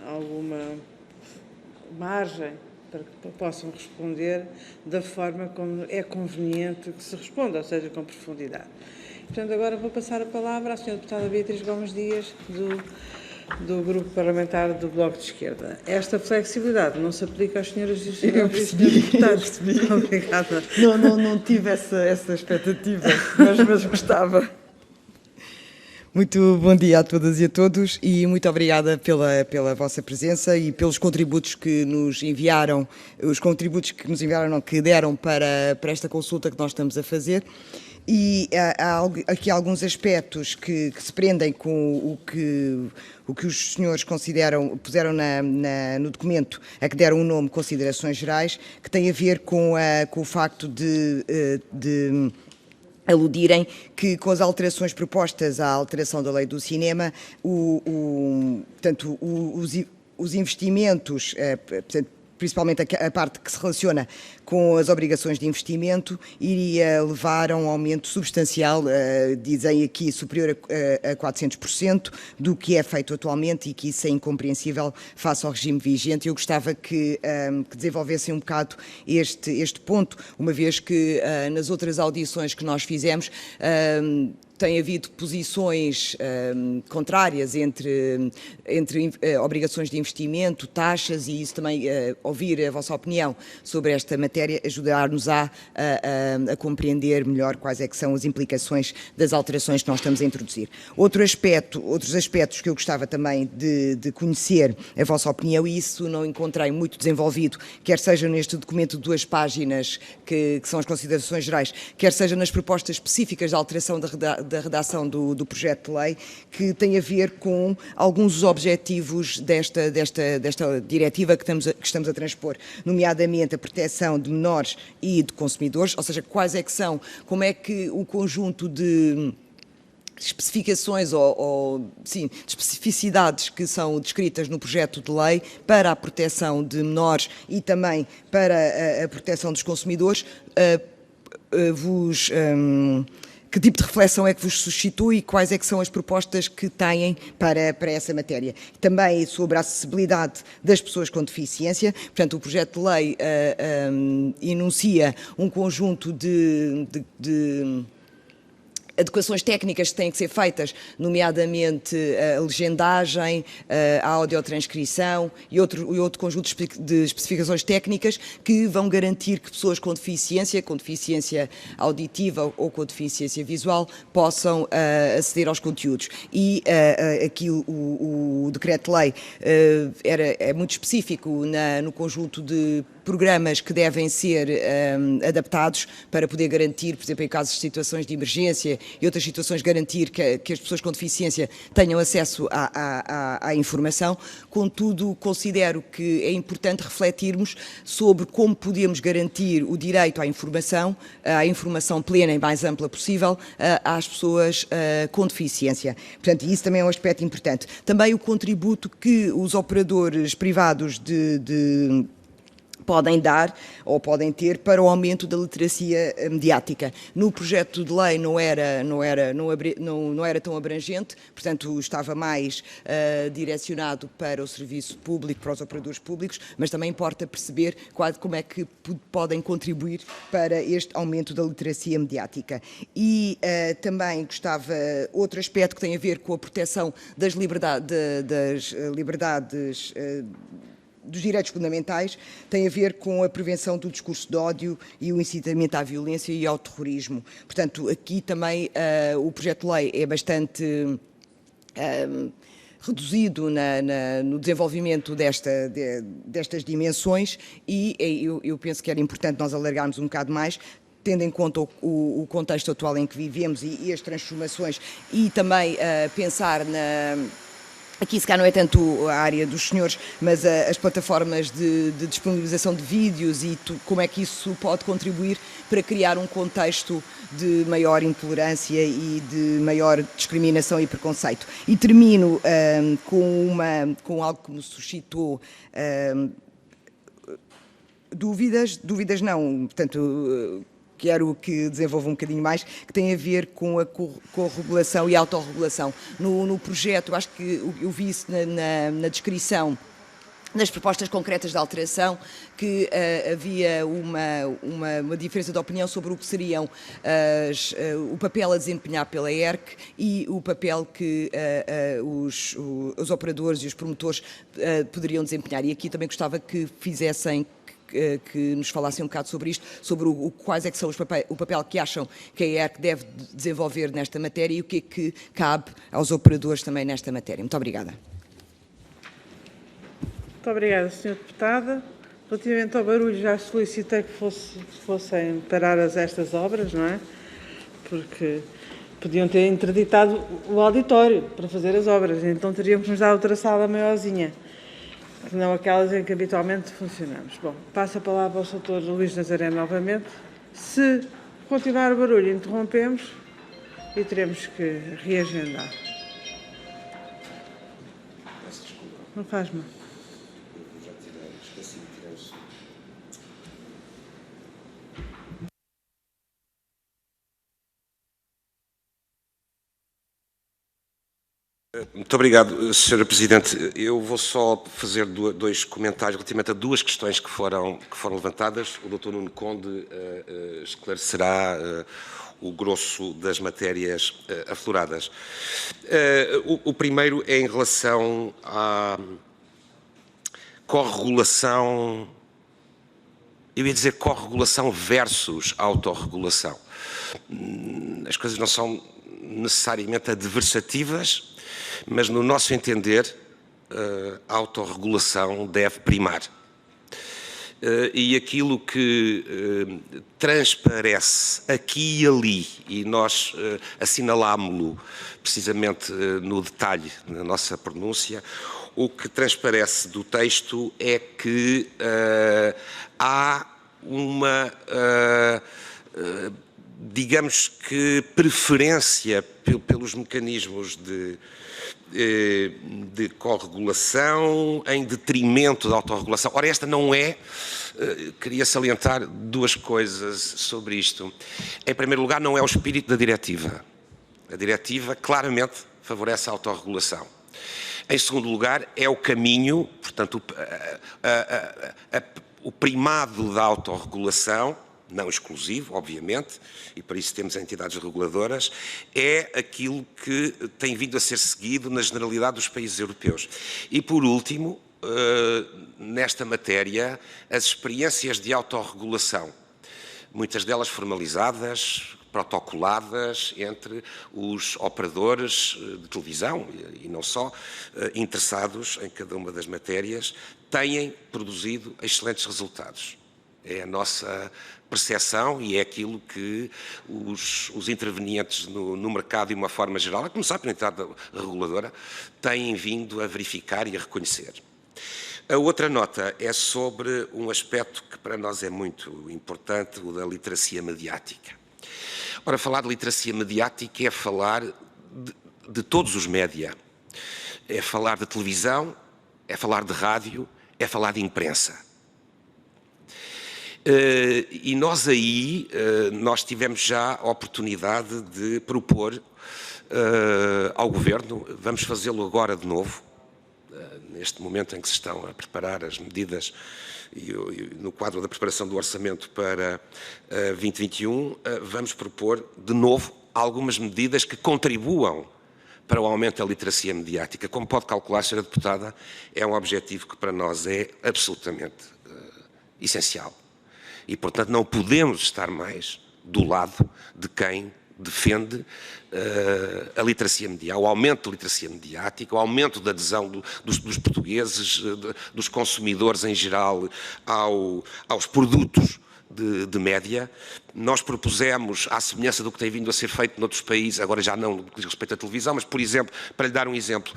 margem para que possam responder da forma como é conveniente que se responda, ou seja, com profundidade. Portanto, agora vou passar a palavra à Sra. Deputada Beatriz Gomes Dias, do Grupo Parlamentar do Bloco de Esquerda. Esta flexibilidade não se aplica às senhoras e os senhores deputados. Obrigada. Não tive essa expectativa, mas gostava. Muito bom dia a todas e a todos e muito obrigada pela vossa presença e pelos contributos que nos enviaram, que deram para esta consulta que nós estamos a fazer. E há aqui alguns aspectos que se prendem com o que os senhores puseram no documento a que deram o nome Considerações Gerais, que tem a ver com o facto de aludirem que com as alterações propostas à alteração da lei do cinema, portanto, os investimentos, portanto, principalmente a parte que se relaciona com as obrigações de investimento, iria levar a um aumento substancial, dizem aqui, superior a 400% do que é feito atualmente, e que isso é incompreensível face ao regime vigente. Eu gostava que desenvolvessem um bocado este ponto, uma vez que nas outras audições que nós fizemos, tem havido posições contrárias entre obrigações de investimento, taxas, e isso também, ouvir a vossa opinião sobre esta matéria, ajudar-nos a compreender melhor quais é que são as implicações das alterações que nós estamos a introduzir. Outros aspectos que eu gostava também de conhecer a vossa opinião, e isso não encontrei muito desenvolvido, quer seja neste documento de 2 páginas, que são as considerações gerais, quer seja nas propostas específicas de alteração da redação do projeto de lei, que tem a ver com alguns dos objetivos desta diretiva que estamos a transpor, nomeadamente a proteção de menores e de consumidores, ou seja, quais é que são, como é que o conjunto de especificações de especificidades que são descritas no projeto de lei para a proteção de menores e também para a proteção dos consumidores, que tipo de reflexão é que vos suscitou e quais é que são as propostas que têm para essa matéria. Também sobre a acessibilidade das pessoas com deficiência. Portanto, o projeto de lei enuncia um conjunto de adequações técnicas que têm que ser feitas, nomeadamente a legendagem, a audiotranscrição e outro conjunto de especificações técnicas que vão garantir que pessoas com deficiência auditiva ou com deficiência visual, possam aceder aos conteúdos. E aqui o decreto-lei é muito específico no conjunto de programas que devem ser adaptados para poder garantir, por exemplo, em casos de situações de emergência e outras situações, garantir que as pessoas com deficiência tenham acesso à informação. Contudo, considero que é importante refletirmos sobre como podemos garantir o direito à informação plena e mais ampla possível às pessoas com deficiência. Portanto, isso também é um aspecto importante. Também o contributo que os operadores privados podem dar ou podem ter para o aumento da literacia mediática. No projeto de lei não era tão abrangente, portanto estava mais direcionado para o serviço público, para os operadores públicos, mas também importa perceber como é que podem contribuir para este aumento da literacia mediática. E também gostava, outro aspecto que tem a ver com a proteção das liberdades dos direitos fundamentais, tem a ver com a prevenção do discurso de ódio e o incitamento à violência e ao terrorismo. Portanto, aqui também o projeto de lei é bastante reduzido no desenvolvimento destas dimensões, e eu penso que era importante nós alargarmos um bocado mais, tendo em conta o contexto atual em que vivemos e as transformações, e também pensar aqui se calhar não é tanto a área dos senhores, mas as plataformas de disponibilização de vídeos e como é que isso pode contribuir para criar um contexto de maior intolerância e de maior discriminação e preconceito. E termino com algo que me suscitou dúvidas não, portanto, quero que desenvolva um bocadinho mais, que tem a ver com a corregulação e a autorregulação. No projeto, acho que eu vi isso na descrição nas propostas concretas de alteração, que havia uma diferença de opinião sobre o que seriam o papel a desempenhar pela ERC e o papel que os operadores e os promotores poderiam desempenhar. E aqui também gostava que que nos falassem um bocado sobre isto, sobre quais é que são o papel que acham que a ERC deve desenvolver nesta matéria e o que é que cabe aos operadores também nesta matéria. Muito obrigada. Muito obrigada, Sra. Deputada. Relativamente ao barulho, já solicitei que fossem paradas estas obras, não é? Porque podiam ter interditado o auditório para fazer as obras, então teríamos que nos dar outra sala maiorzinha, não aquelas em que habitualmente funcionamos. Bom, passo a palavra ao Sr. Luís Nazaré novamente. Se continuar o barulho, interrompemos e teremos que reagendar. Não faz mal. Muito obrigado, Sra. Presidente. Eu vou só fazer dois comentários relativamente a duas questões que foram levantadas. O Dr. Nuno Conde esclarecerá o grosso das matérias afloradas. O primeiro é em relação à corregulação, eu ia dizer corregulação versus autorregulação. As coisas não são necessariamente adversativas, mas no nosso entender, a autorregulação deve primar. E aquilo que transparece aqui e ali, e nós assinalámo-lo precisamente no detalhe, na nossa pronúncia, o que transparece do texto é que há uma, digamos que, preferência pelos mecanismos de corregulação em detrimento da autorregulação. Ora, esta não é... Queria salientar duas coisas sobre isto. Em primeiro lugar, não é o espírito da diretiva. A diretiva claramente favorece a autorregulação. Em segundo lugar, é o caminho, portanto, o primado da autorregulação, não exclusivo, obviamente, e para isso temos entidades reguladoras, é aquilo que tem vindo a ser seguido na generalidade dos países europeus. E, por último, nesta matéria, as experiências de autorregulação, muitas delas formalizadas, protocoladas entre os operadores de televisão, e não só, interessados em cada uma das matérias, têm produzido excelentes resultados. É a nossa percepção e é aquilo que os intervenientes no mercado, de uma forma geral, a começar pela entidade reguladora, têm vindo a verificar e a reconhecer. A outra nota é sobre um aspecto que para nós é muito importante, o da literacia mediática. Ora, falar de literacia mediática é falar de todos os média. É falar de televisão, é falar de rádio, é falar de imprensa. E nós aí, nós tivemos já a oportunidade de propor ao Governo, vamos fazê-lo agora de novo, neste momento em que se estão a preparar as medidas e no quadro da preparação do orçamento para 2021, vamos propor de novo algumas medidas que contribuam para o aumento da literacia mediática. Como pode calcular, Sra. Deputada, é um objetivo que para nós é absolutamente essencial. E, portanto, não podemos estar mais do lado de quem defende a literacia mediática, o aumento da literacia mediática, o aumento da adesão dos portugueses, dos consumidores em geral, aos produtos de média. Nós propusemos, à semelhança do que tem vindo a ser feito noutros países, agora já não no que diz respeito à televisão, mas, por exemplo, para lhe dar um exemplo,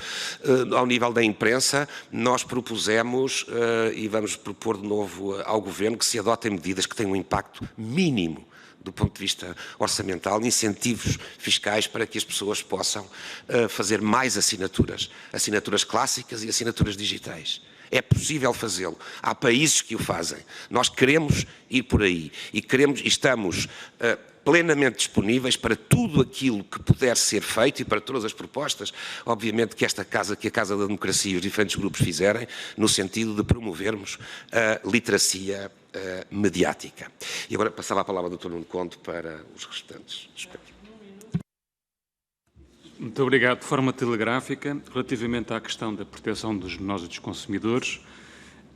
ao nível da imprensa, nós propusemos, e vamos propor de novo ao Governo, que se adotem medidas que tenham um impacto mínimo do ponto de vista orçamental, incentivos fiscais para que as pessoas possam fazer mais assinaturas clássicas e assinaturas digitais. É possível fazê-lo. Há países que o fazem. Nós queremos ir por aí e estamos plenamente disponíveis para tudo aquilo que puder ser feito e para todas as propostas, obviamente, que a Casa da Democracia e os diferentes grupos fizerem, no sentido de promovermos a literacia mediática. E agora passava a palavra ao Dr. Nuno Conde para os restantes aspectos. Muito obrigado. De forma telegráfica, relativamente à questão da proteção dos menores e dos consumidores,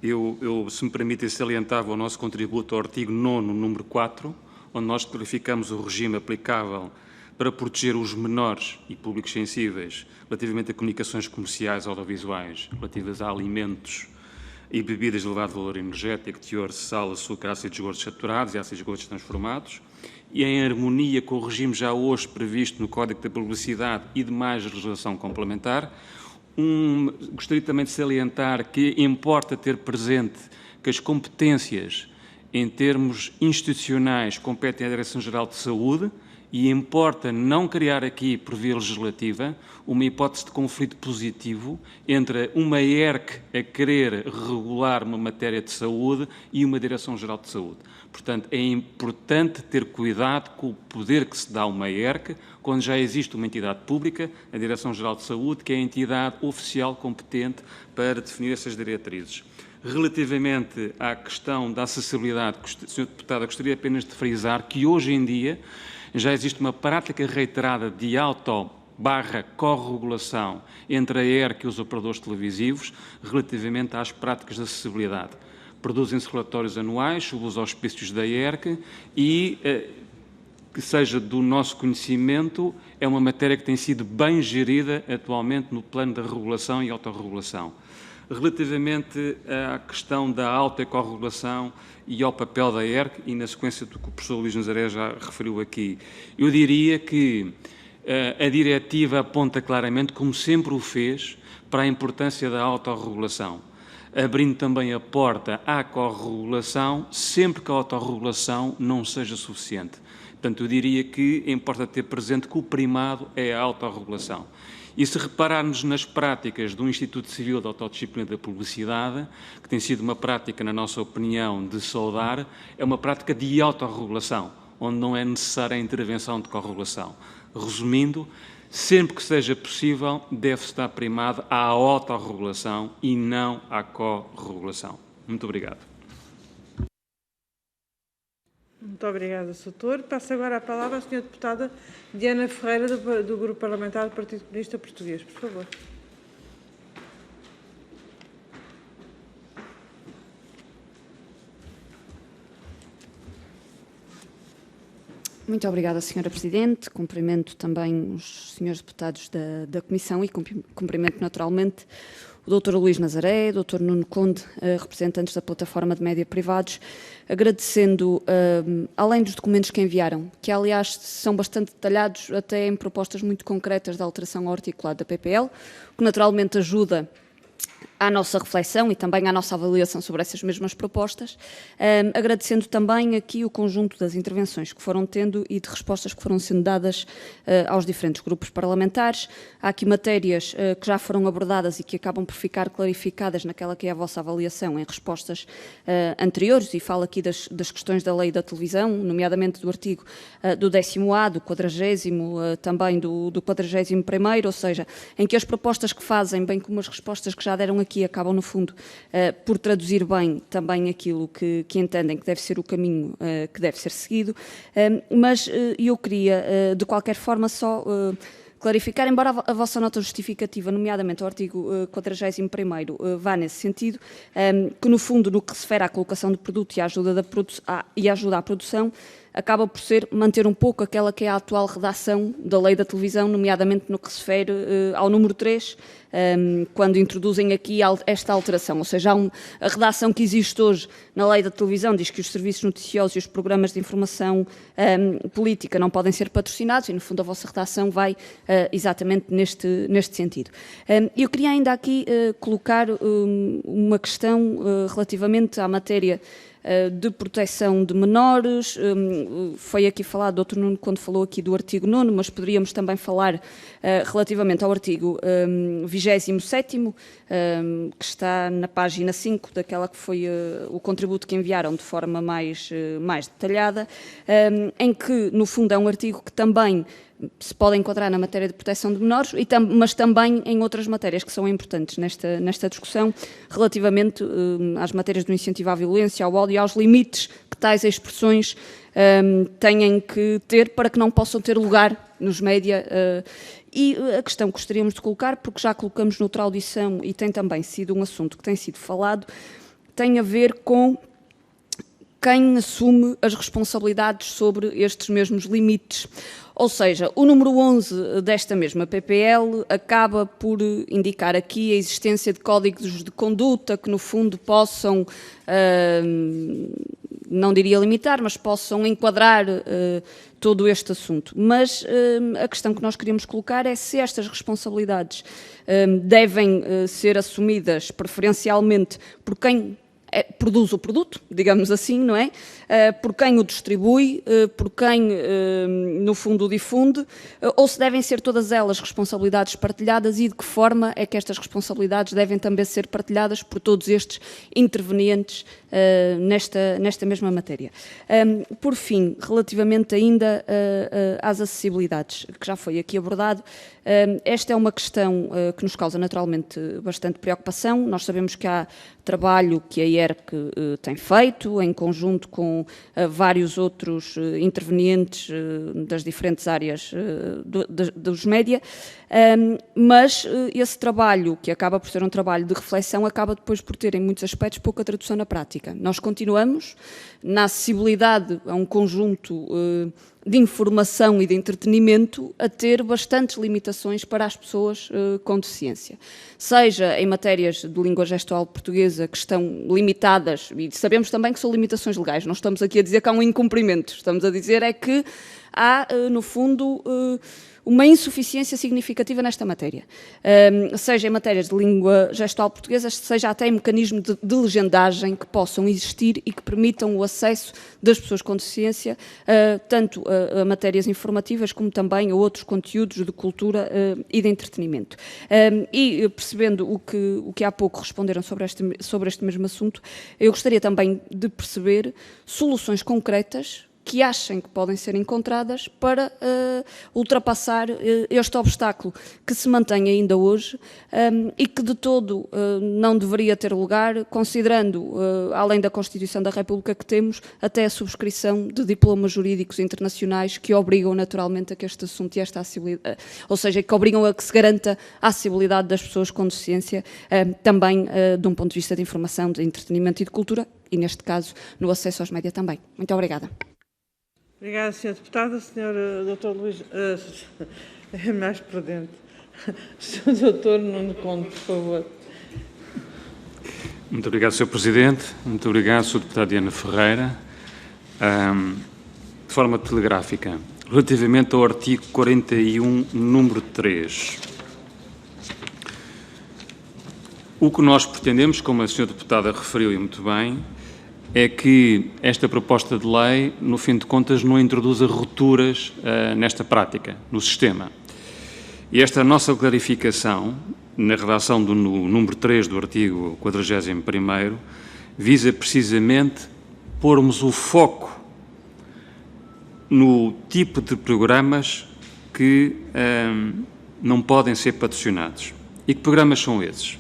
eu, se me permitem, salientava o nosso contributo ao artigo 9º, número 4, onde nós clarificamos o regime aplicável para proteger os menores e públicos sensíveis relativamente a comunicações comerciais audiovisuais relativas a alimentos e bebidas de elevado valor energético, teor, sal, açúcar, ácidos gordos saturados e ácidos gordos transformados, e em harmonia com o regime já hoje previsto no Código da Publicidade e demais legislação complementar. Gostaria também de salientar que importa ter presente que as competências em termos institucionais competem à Direção-Geral de Saúde e importa não criar aqui, por via legislativa, uma hipótese de conflito positivo entre uma ERC a querer regular uma matéria de saúde e uma Direção-Geral de Saúde. Portanto, é importante ter cuidado com o poder que se dá a uma ERC, quando já existe uma entidade pública, a Direção-Geral de Saúde, que é a entidade oficial competente para definir essas diretrizes. Relativamente à questão da acessibilidade, Sr. Deputado, gostaria apenas de frisar que hoje em dia já existe uma prática reiterada de corregulação entre a ERC e os operadores televisivos relativamente às práticas de acessibilidade. Produzem-se relatórios anuais sob os auspícios da ERC e, que seja do nosso conhecimento, é uma matéria que tem sido bem gerida atualmente no plano da regulação e autorregulação. Relativamente à questão da autorregulação e ao papel da ERC, e na sequência do que o professor Luís Nazaré já referiu aqui, eu diria que a diretiva aponta claramente, como sempre o fez, para a importância da autorregulação, abrindo também a porta à corregulação, sempre que a autorregulação não seja suficiente. Portanto, eu diria que importa ter presente que o primado é a autorregulação. E se repararmos nas práticas do Instituto Civil de Autodisciplina da Publicidade, que tem sido uma prática, na nossa opinião, de saudar, é uma prática de autorregulação, onde não é necessária a intervenção de corregulação. Resumindo, sempre que seja possível, deve estar primado à autorregulação e não à corregulação. Muito obrigado. Muito obrigada, Sr. Doutor. Passo agora a palavra à Sra. Deputada Diana Ferreira, do Grupo Parlamentar do Partido Comunista Português. Por favor. Muito obrigada, Sra. Presidente. Cumprimento também os senhores deputados da Comissão e cumprimento naturalmente o Dr. Luís Nazaré, o Dr. Nuno Conde, representantes da Plataforma de Média Privados, agradecendo, além dos documentos que enviaram, que aliás são bastante detalhados, até em propostas muito concretas de alteração ao articulado da PPL, que naturalmente ajuda à nossa reflexão e também à nossa avaliação sobre essas mesmas propostas, agradecendo também aqui o conjunto das intervenções que foram tendo e de respostas que foram sendo dadas aos diferentes grupos parlamentares. Há aqui matérias que já foram abordadas e que acabam por ficar clarificadas naquela que é a vossa avaliação em respostas anteriores, e falo aqui das questões da lei da televisão, nomeadamente do artigo do 10º-A, do 40º, também do 41º, ou seja, em que as propostas que fazem, bem como as respostas que já deram aqui, acabam, no fundo, por traduzir bem também aquilo que entendem que deve ser o caminho que deve ser seguido, mas eu queria, de qualquer forma, só clarificar, embora a vossa nota justificativa, nomeadamente o artigo 41º, vá nesse sentido, que, no fundo, no que se refere à colocação de produto e ajuda à produção, acaba por ser manter um pouco aquela que é a atual redação da lei da televisão, nomeadamente no que se refere ao número 3, quando introduzem aqui esta alteração. Ou seja, a redação que existe hoje na lei da televisão diz que os serviços noticiosos e os programas de informação política não podem ser patrocinados e, no fundo, a vossa redação vai exatamente neste sentido. Eu queria ainda aqui colocar uma questão relativamente à matéria de proteção de menores. Foi aqui falado, o Dr. Nuno, quando falou aqui do artigo 9º, mas poderíamos também falar relativamente ao artigo 27º, que está na página 5, daquela que foi o contributo que enviaram de forma mais detalhada, em que, no fundo, é um artigo que também se pode enquadrar na matéria de proteção de menores, mas também em outras matérias que são importantes nesta discussão, relativamente às matérias do incentivo à violência, ao ódio e aos limites que tais expressões têm que ter para que não possam ter lugar nos média. E a questão que gostaríamos de colocar, porque já colocamos noutra audição e tem também sido um assunto que tem sido falado, tem a ver com quem assume as responsabilidades sobre estes mesmos limites. Ou seja, o número 11 desta mesma PPL acaba por indicar aqui a existência de códigos de conduta que, no fundo, possam, não diria limitar, mas possam enquadrar todo este assunto. Mas a questão que nós queríamos colocar é se estas responsabilidades devem ser assumidas preferencialmente por quem produz o produto, digamos assim, não é? Por quem o distribui, por quem, no fundo, o difunde, ou se devem ser todas elas responsabilidades partilhadas e de que forma é que estas responsabilidades devem também ser partilhadas por todos estes intervenientes nesta mesma matéria. Por fim, relativamente ainda às acessibilidades, que já foi aqui abordado, esta é uma questão que nos causa naturalmente bastante preocupação. Nós sabemos que há trabalho que a IERC tem feito, em conjunto com vários outros intervenientes das diferentes áreas dos média, mas esse trabalho, que acaba por ser um trabalho de reflexão, acaba depois por ter, em muitos aspectos, pouca tradução na prática. Nós continuamos, na acessibilidade a um conjunto de informação e de entretenimento, a ter bastantes limitações para as pessoas com deficiência. Seja em matérias de língua gestual portuguesa que estão limitadas, e sabemos também que são limitações legais, não estamos aqui a dizer que há um incumprimento, estamos a dizer é que há, no fundo, uma insuficiência significativa nesta matéria, seja em matérias de língua gestual portuguesa, seja até em mecanismos de legendagem que possam existir e que permitam o acesso das pessoas com deficiência, tanto a matérias informativas como também a outros conteúdos de cultura e de entretenimento. E percebendo o que há pouco responderam sobre este mesmo assunto, eu gostaria também de perceber soluções concretas que achem que podem ser encontradas para ultrapassar este obstáculo que se mantém ainda hoje e que de todo não deveria ter lugar, considerando, além da Constituição da República que temos, até a subscrição de diplomas jurídicos internacionais que obrigam naturalmente a que este assunto e esta acessibilidade, ou seja, que obrigam a que se garanta a acessibilidade das pessoas com deficiência, também de um ponto de vista de informação, de entretenimento e de cultura, e neste caso no acesso aos média também. Muito obrigada. Obrigada, Sr. Deputado. Sr. Dr. Luís... é mais prudente. Sr. Dr. Nuno Conde, por favor. Muito obrigado, Sr. Presidente. Muito obrigado, Sr. Deputado Diana Ferreira. De forma telegráfica, relativamente ao artigo 41, número 3. O que nós pretendemos, como a Sra. Deputada referiu e muito bem, é que esta proposta de lei, no fim de contas, não introduza rupturas nesta prática, no sistema. E esta nossa clarificação, na redação do número 3 do artigo 41º, visa precisamente pormos o foco no tipo de programas que não podem ser patrocinados. E que programas são esses?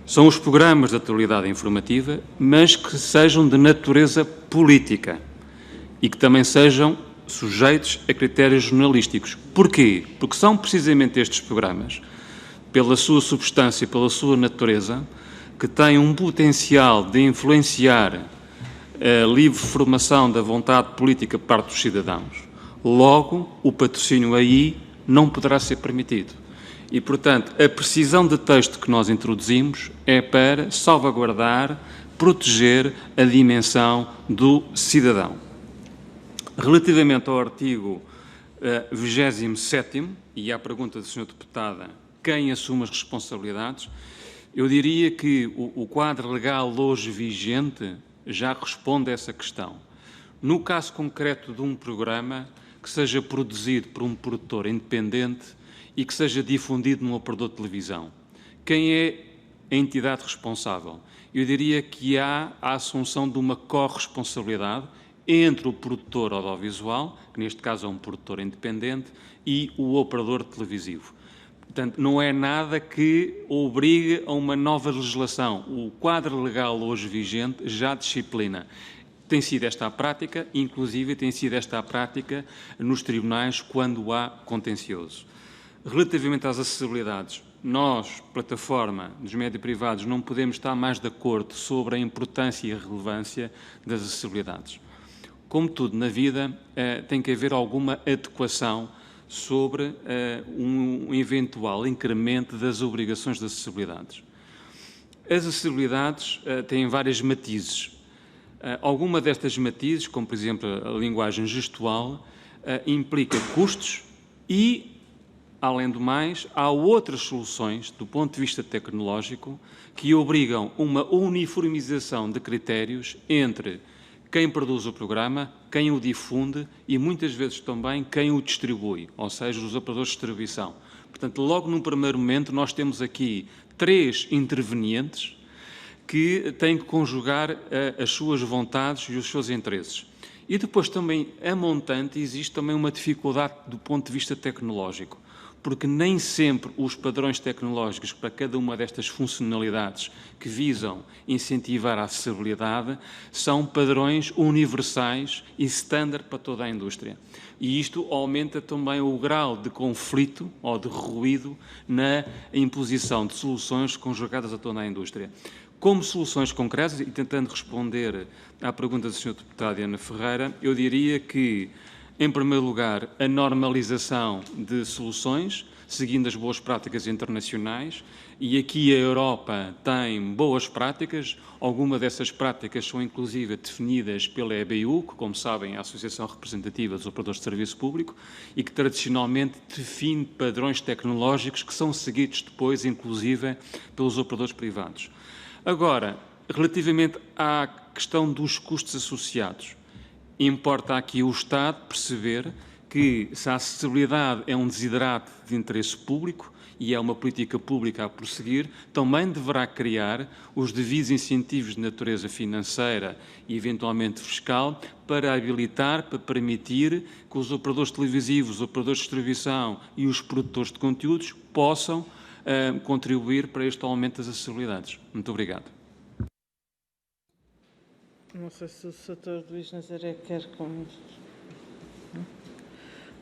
São os programas de atualidade informativa, mas que sejam de natureza política e que também sejam sujeitos a critérios jornalísticos. Porquê? Porque são precisamente estes programas, pela sua substância e pela sua natureza, que têm um potencial de influenciar a livre formação da vontade política por parte dos cidadãos. Logo, o patrocínio aí não poderá ser permitido. E, portanto, a precisão de texto que nós introduzimos é para salvaguardar, proteger a dimensão do cidadão. Relativamente ao artigo 27º, e à pergunta da Sra. Deputada, quem assume as responsabilidades, eu diria que o quadro legal hoje vigente já responde a essa questão. No caso concreto de um programa que seja produzido por um produtor independente e que seja difundido num operador de televisão, quem é a entidade responsável? Eu diria que há a assunção de uma corresponsabilidade entre o produtor audiovisual, que neste caso é um produtor independente, e o operador televisivo. Portanto, não é nada que obrigue a uma nova legislação. O quadro legal hoje vigente já disciplina. Tem sido esta a prática, inclusive tem sido esta a prática nos tribunais quando há contencioso. Relativamente às acessibilidades, nós, plataforma dos médios privados, não podemos estar mais de acordo sobre a importância e a relevância das acessibilidades. Como tudo na vida, tem que haver alguma adequação sobre um eventual incremento das obrigações de acessibilidades. As acessibilidades têm várias matizes. Alguma destas matizes, como por exemplo a linguagem gestual, implica custos e Além do mais, há outras soluções, do ponto de vista tecnológico, que obrigam uma uniformização de critérios entre quem produz o programa, quem o difunde e, muitas vezes, também quem o distribui, ou seja, os operadores de distribuição. Portanto, logo num primeiro momento, nós temos aqui 3 intervenientes que têm que conjugar as suas vontades e os seus interesses. E depois também, a montante, existe também uma dificuldade do ponto de vista tecnológico, porque nem sempre os padrões tecnológicos para cada uma destas funcionalidades que visam incentivar a acessibilidade são padrões universais e standard para toda a indústria. E isto aumenta também o grau de conflito ou de ruído na imposição de soluções conjugadas a toda a indústria. Como soluções concretas, e tentando responder à pergunta do Sr. Deputado Ana Ferreira, eu diria que, em primeiro lugar, a normalização de soluções, seguindo as boas práticas internacionais, e aqui a Europa tem boas práticas, algumas dessas práticas são inclusive definidas pela EBU, que, como sabem, é a Associação Representativa dos Operadores de Serviço Público, e que tradicionalmente define padrões tecnológicos que são seguidos depois, inclusive, pelos operadores privados. Agora, relativamente à questão dos custos associados, importa aqui o Estado perceber que, se a acessibilidade é um desiderato de interesse público e é uma política pública a prosseguir, também deverá criar os devidos incentivos de natureza financeira e, eventualmente, fiscal para habilitar, para permitir que os operadores televisivos, os operadores de distribuição e os produtores de conteúdos possam contribuir para este aumento das acessibilidades. Muito obrigado. Não sei se o Sr. Luís Nazaré quer comentar.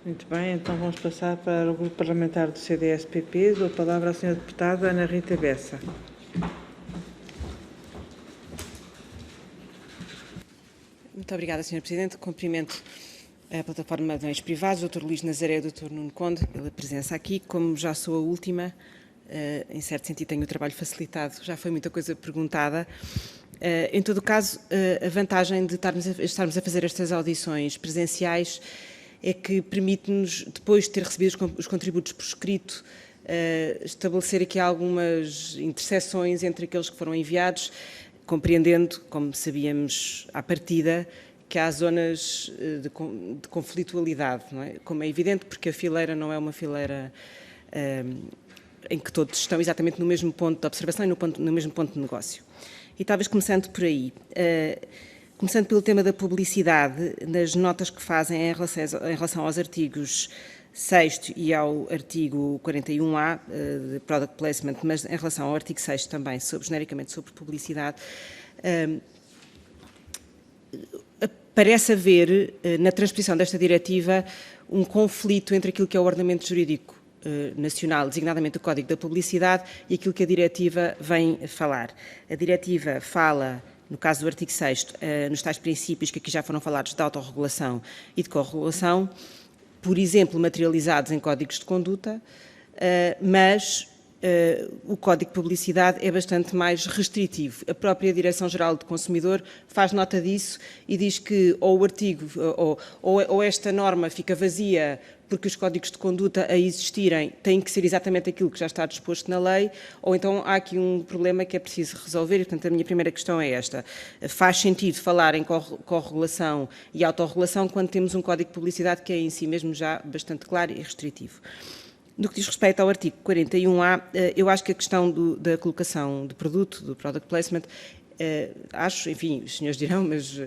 Muito bem, então vamos passar para o Grupo Parlamentar do CDS-PP. Dou a palavra à Sra. Deputada Ana Rita Bessa. Muito obrigada, Sra. Presidente. Cumprimento a plataforma de bens privados, o Dr. Luís Nazaré e o Dr. Nuno Conde, pela presença aqui. Como já sou a última, em certo sentido tenho o trabalho facilitado, já foi muita coisa perguntada. Em todo o caso, a vantagem de estarmos a fazer estas audições presenciais é que permite-nos, depois de ter recebido os contributos por escrito, estabelecer aqui algumas interseções entre aqueles que foram enviados, compreendendo, como sabíamos à partida, que há zonas de conflitualidade, não é? Como é evidente, porque a fileira não é uma fileira em que todos estão exatamente no mesmo ponto de observação e no mesmo ponto de negócio. E talvez começando por aí, começando pelo tema da publicidade, nas notas que fazem em relação aos artigos 6º e ao artigo 41A de Product Placement, mas em relação ao artigo 6º também, genericamente sobre publicidade, parece haver, na transposição desta diretiva, um conflito entre aquilo que é o ordenamento jurídico nacional, designadamente o Código da Publicidade, e aquilo que a diretiva vem falar. A diretiva fala, no caso do artigo 6º, nos tais princípios que aqui já foram falados de autorregulação e de corregulação, por exemplo, materializados em códigos de conduta, mas o Código de Publicidade é bastante mais restritivo. A própria Direção-Geral do Consumidor faz nota disso e diz que ou o artigo, ou esta norma fica vazia porque os códigos de conduta a existirem têm que ser exatamente aquilo que já está disposto na lei, ou então há aqui um problema que é preciso resolver, e portanto a minha primeira questão é esta. Faz sentido falar em corregulação e autorregulação quando temos um Código de Publicidade que é em si mesmo já bastante claro e restritivo? No que diz respeito ao artigo 41A, eu acho que a questão da colocação de produto, do product placement, acho, enfim, os senhores dirão, mas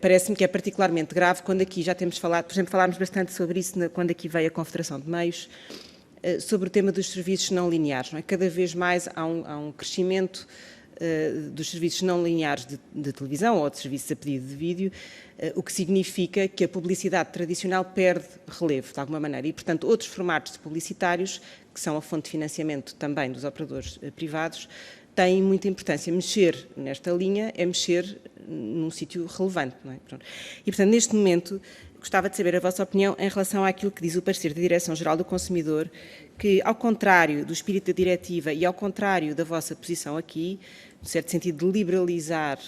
parece-me que é particularmente grave quando aqui já temos falado, por exemplo, falámos bastante sobre isso quando aqui veio a Confederação de Meios, sobre o tema dos serviços não lineares. Não é? Cada vez mais há um crescimento dos serviços não lineares de televisão ou de serviços a pedido de vídeo, o que significa que a publicidade tradicional perde relevo, de alguma maneira, e, portanto, outros formatos de publicitários, que são a fonte de financiamento também dos operadores privados, têm muita importância. Mexer nesta linha é mexer num sítio relevante. Não é? Pronto. E, portanto, neste momento, gostava de saber a vossa opinião em relação àquilo que diz o parecer da Direção-Geral do Consumidor, que, ao contrário do espírito da diretiva e ao contrário da vossa posição aqui, no certo sentido de liberalizar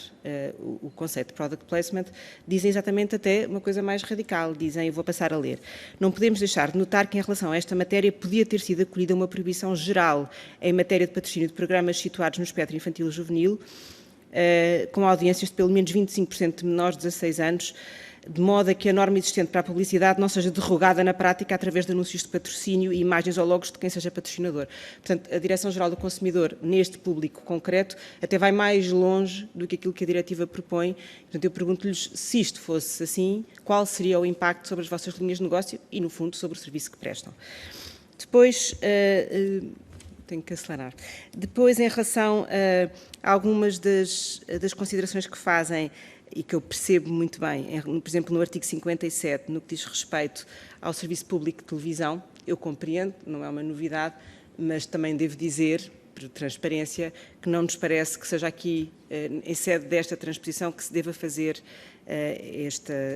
o conceito de product placement, dizem exatamente até uma coisa mais radical. Dizem, eu vou passar a ler, não podemos deixar de notar que em relação a esta matéria podia ter sido acolhida uma proibição geral em matéria de patrocínio de programas situados no espectro infantil e juvenil, com audiências de pelo menos 25% de menores de 16 anos, de modo a que a norma existente para a publicidade não seja derrogada na prática através de anúncios de patrocínio e imagens ou logos de quem seja patrocinador. Portanto, a Direção-Geral do Consumidor, neste público concreto, até vai mais longe do que aquilo que a diretiva propõe. Portanto, eu pergunto-lhes, se isto fosse assim, qual seria o impacto sobre as vossas linhas de negócio e, no fundo, sobre o serviço que prestam. Depois, tenho que acelerar. Depois, em relação a algumas das considerações que fazem e que eu percebo muito bem, por exemplo, no artigo 57, no que diz respeito ao Serviço Público de Televisão, eu compreendo, não é uma novidade, mas também devo dizer, por transparência, que não nos parece que seja aqui, em sede desta transposição, que se deva fazer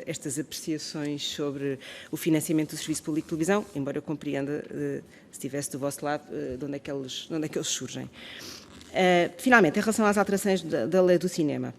estas apreciações sobre o financiamento do Serviço Público de Televisão, embora eu compreenda, se estivesse do vosso lado, de onde é que eles surgem. Finalmente, em relação às alterações da lei do cinema,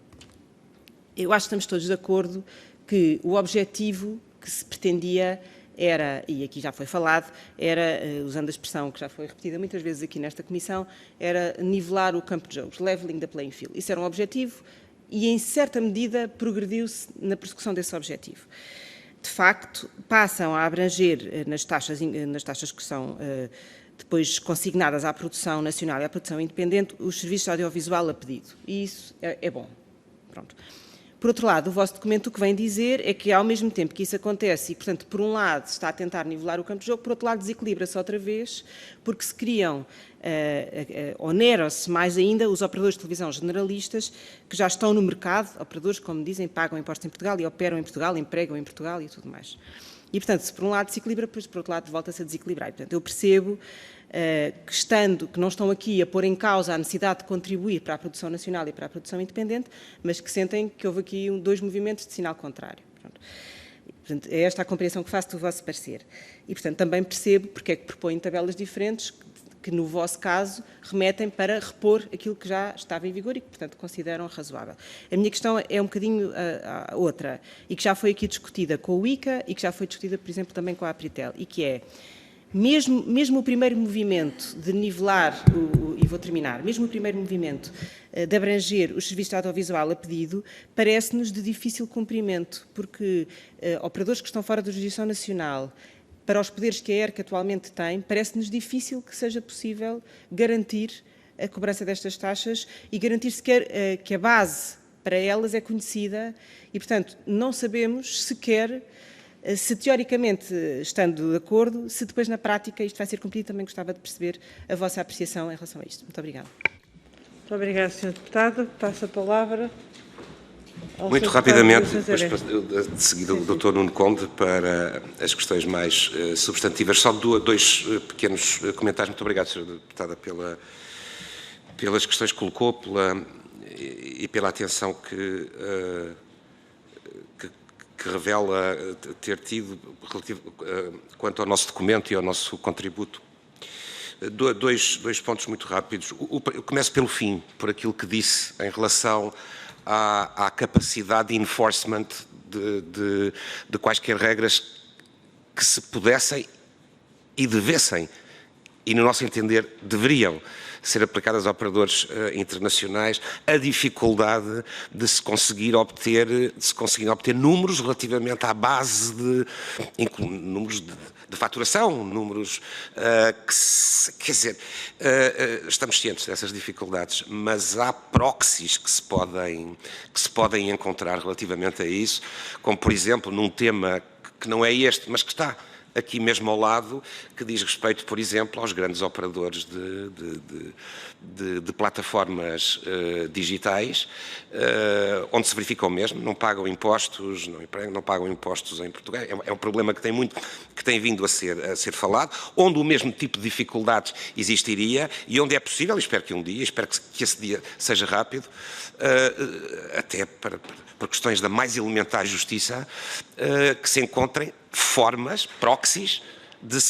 eu acho que estamos todos de acordo que o objetivo que se pretendia era, e aqui já foi falado, era, usando a expressão que já foi repetida muitas vezes aqui nesta Comissão, era nivelar o campo de jogos, leveling the playing field. Isso era um objetivo e, em certa medida, progrediu-se na persecução desse objetivo. De facto, passam a abranger nas taxas que são depois consignadas à produção nacional e à produção independente, os serviços de audiovisual a pedido. E isso é bom. Pronto. Por outro lado, o vosso documento o que vem dizer é que, ao mesmo tempo que isso acontece, e, portanto, por um lado se está a tentar nivelar o campo de jogo, por outro lado desequilibra-se outra vez, porque se criam, oneram-se mais ainda os operadores de televisão generalistas que já estão no mercado, operadores, como dizem, pagam impostos em Portugal e operam em Portugal, empregam em Portugal e tudo mais. E, portanto, se por um lado desequilibra, depois por outro lado volta-se a desequilibrar. E, portanto, eu percebo que não estão aqui a pôr em causa a necessidade de contribuir para a produção nacional e para a produção independente, mas que sentem que houve aqui dois movimentos de sinal contrário. Pronto. Portanto, é esta a compreensão que faço do vosso parecer. E, portanto, também percebo porque é que propõem tabelas diferentes que, no vosso caso, remetem para repor aquilo que já estava em vigor e que, portanto, consideram razoável. A minha questão é um bocadinho outra, e que já foi aqui discutida com o ICA e que já foi discutida, por exemplo, também com a Apritel, e que é, mesmo o primeiro movimento de nivelar, e vou terminar, mesmo o primeiro movimento de abranger os serviços de audiovisual a pedido, parece-nos de difícil cumprimento, porque operadores que estão fora da jurisdição nacional, para os poderes que a ERC atualmente tem, parece-nos difícil que seja possível garantir a cobrança destas taxas e garantir sequer que a base para elas é conhecida e, portanto, não sabemos sequer se teoricamente, estando de acordo, se depois na prática isto vai ser cumprido. Também gostava de perceber a vossa apreciação em relação a isto. Muito obrigada. Muito obrigada, Sr. Deputado. Passo a palavra ao Muito Sr. rapidamente, Deputado depois de seguida o Dr. Nuno Conde para as questões mais substantivas. Só dois pequenos comentários. Muito obrigado, Sra. Deputada, pelas questões que colocou e pela atenção que revela ter tido quanto ao nosso documento e ao nosso contributo. Dois pontos muito rápidos. Eu começo pelo fim, por aquilo que disse em relação à capacidade de enforcement de quaisquer regras que se pudessem e devessem, e no nosso entender deveriam, ser aplicadas a operadores internacionais, a dificuldade de se conseguir obter números relativamente à base números de faturação, números quer dizer, estamos cientes dessas dificuldades, mas há proxies que se podem encontrar relativamente a isso, como por exemplo num tema que não é este, mas que está aqui mesmo ao lado, que diz respeito, por exemplo, aos grandes operadores de plataformas digitais, onde se verifica o mesmo, não pagam impostos, não pagam impostos em Portugal. É um problema que tem vindo a ser falado, onde o mesmo tipo de dificuldades existiria e onde é possível, e espero que um dia, espero que esse dia seja rápido, até por questões da mais elementar justiça, que se encontrem formas, proxies, de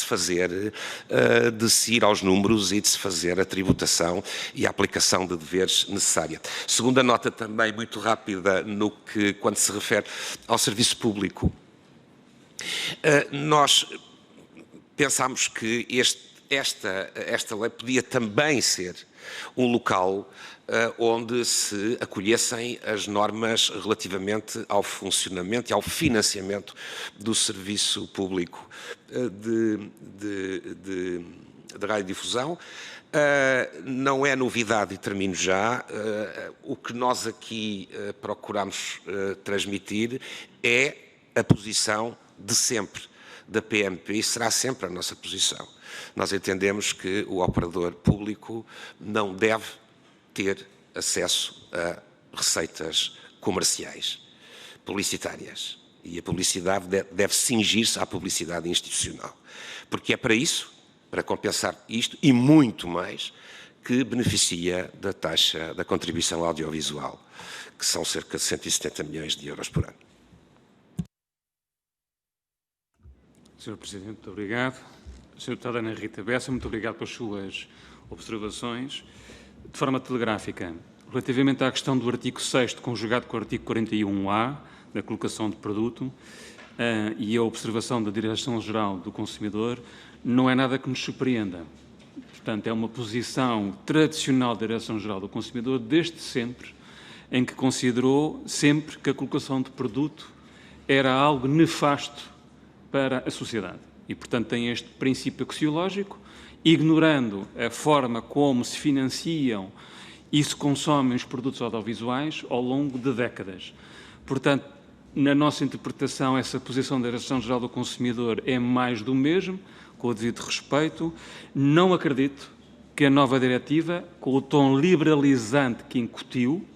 se ir aos números e de se fazer a tributação e a aplicação de deveres necessária. Segunda nota também muito rápida quando se refere ao serviço público. Nós pensámos que esta lei podia também ser um local onde se acolhessem as normas relativamente ao funcionamento e ao financiamento do serviço público de radiodifusão. Não é novidade, e termino já, o que nós aqui procuramos transmitir é a posição de sempre da PMP e será sempre a nossa posição. Nós entendemos que o operador público não deve ter acesso a receitas comerciais, publicitárias. E a publicidade deve cingir-se à publicidade institucional. Porque é para isso, para compensar isto e muito mais, que beneficia da taxa da contribuição audiovisual, que são cerca de 170 milhões de euros por ano. Sr. Presidente, muito obrigado. Sra. Deputada Ana Rita Bessa, muito obrigado pelas suas observações. De forma telegráfica, relativamente à questão do artigo 6º, conjugado com o artigo 41A, da colocação de produto, e a observação da Direção-Geral do Consumidor, não é nada que nos surpreenda. Portanto, é uma posição tradicional da Direção-Geral do Consumidor, desde sempre, em que considerou sempre que a colocação de produto era algo nefasto para a sociedade. E, portanto, tem este princípio axiológico, ignorando a forma como se financiam e se consomem os produtos audiovisuais ao longo de décadas. Portanto, na nossa interpretação, essa posição da Direção-Geral do Consumidor é mais do mesmo, com o devido respeito. Não acredito que a nova diretiva, com o tom liberalizante que incutiu,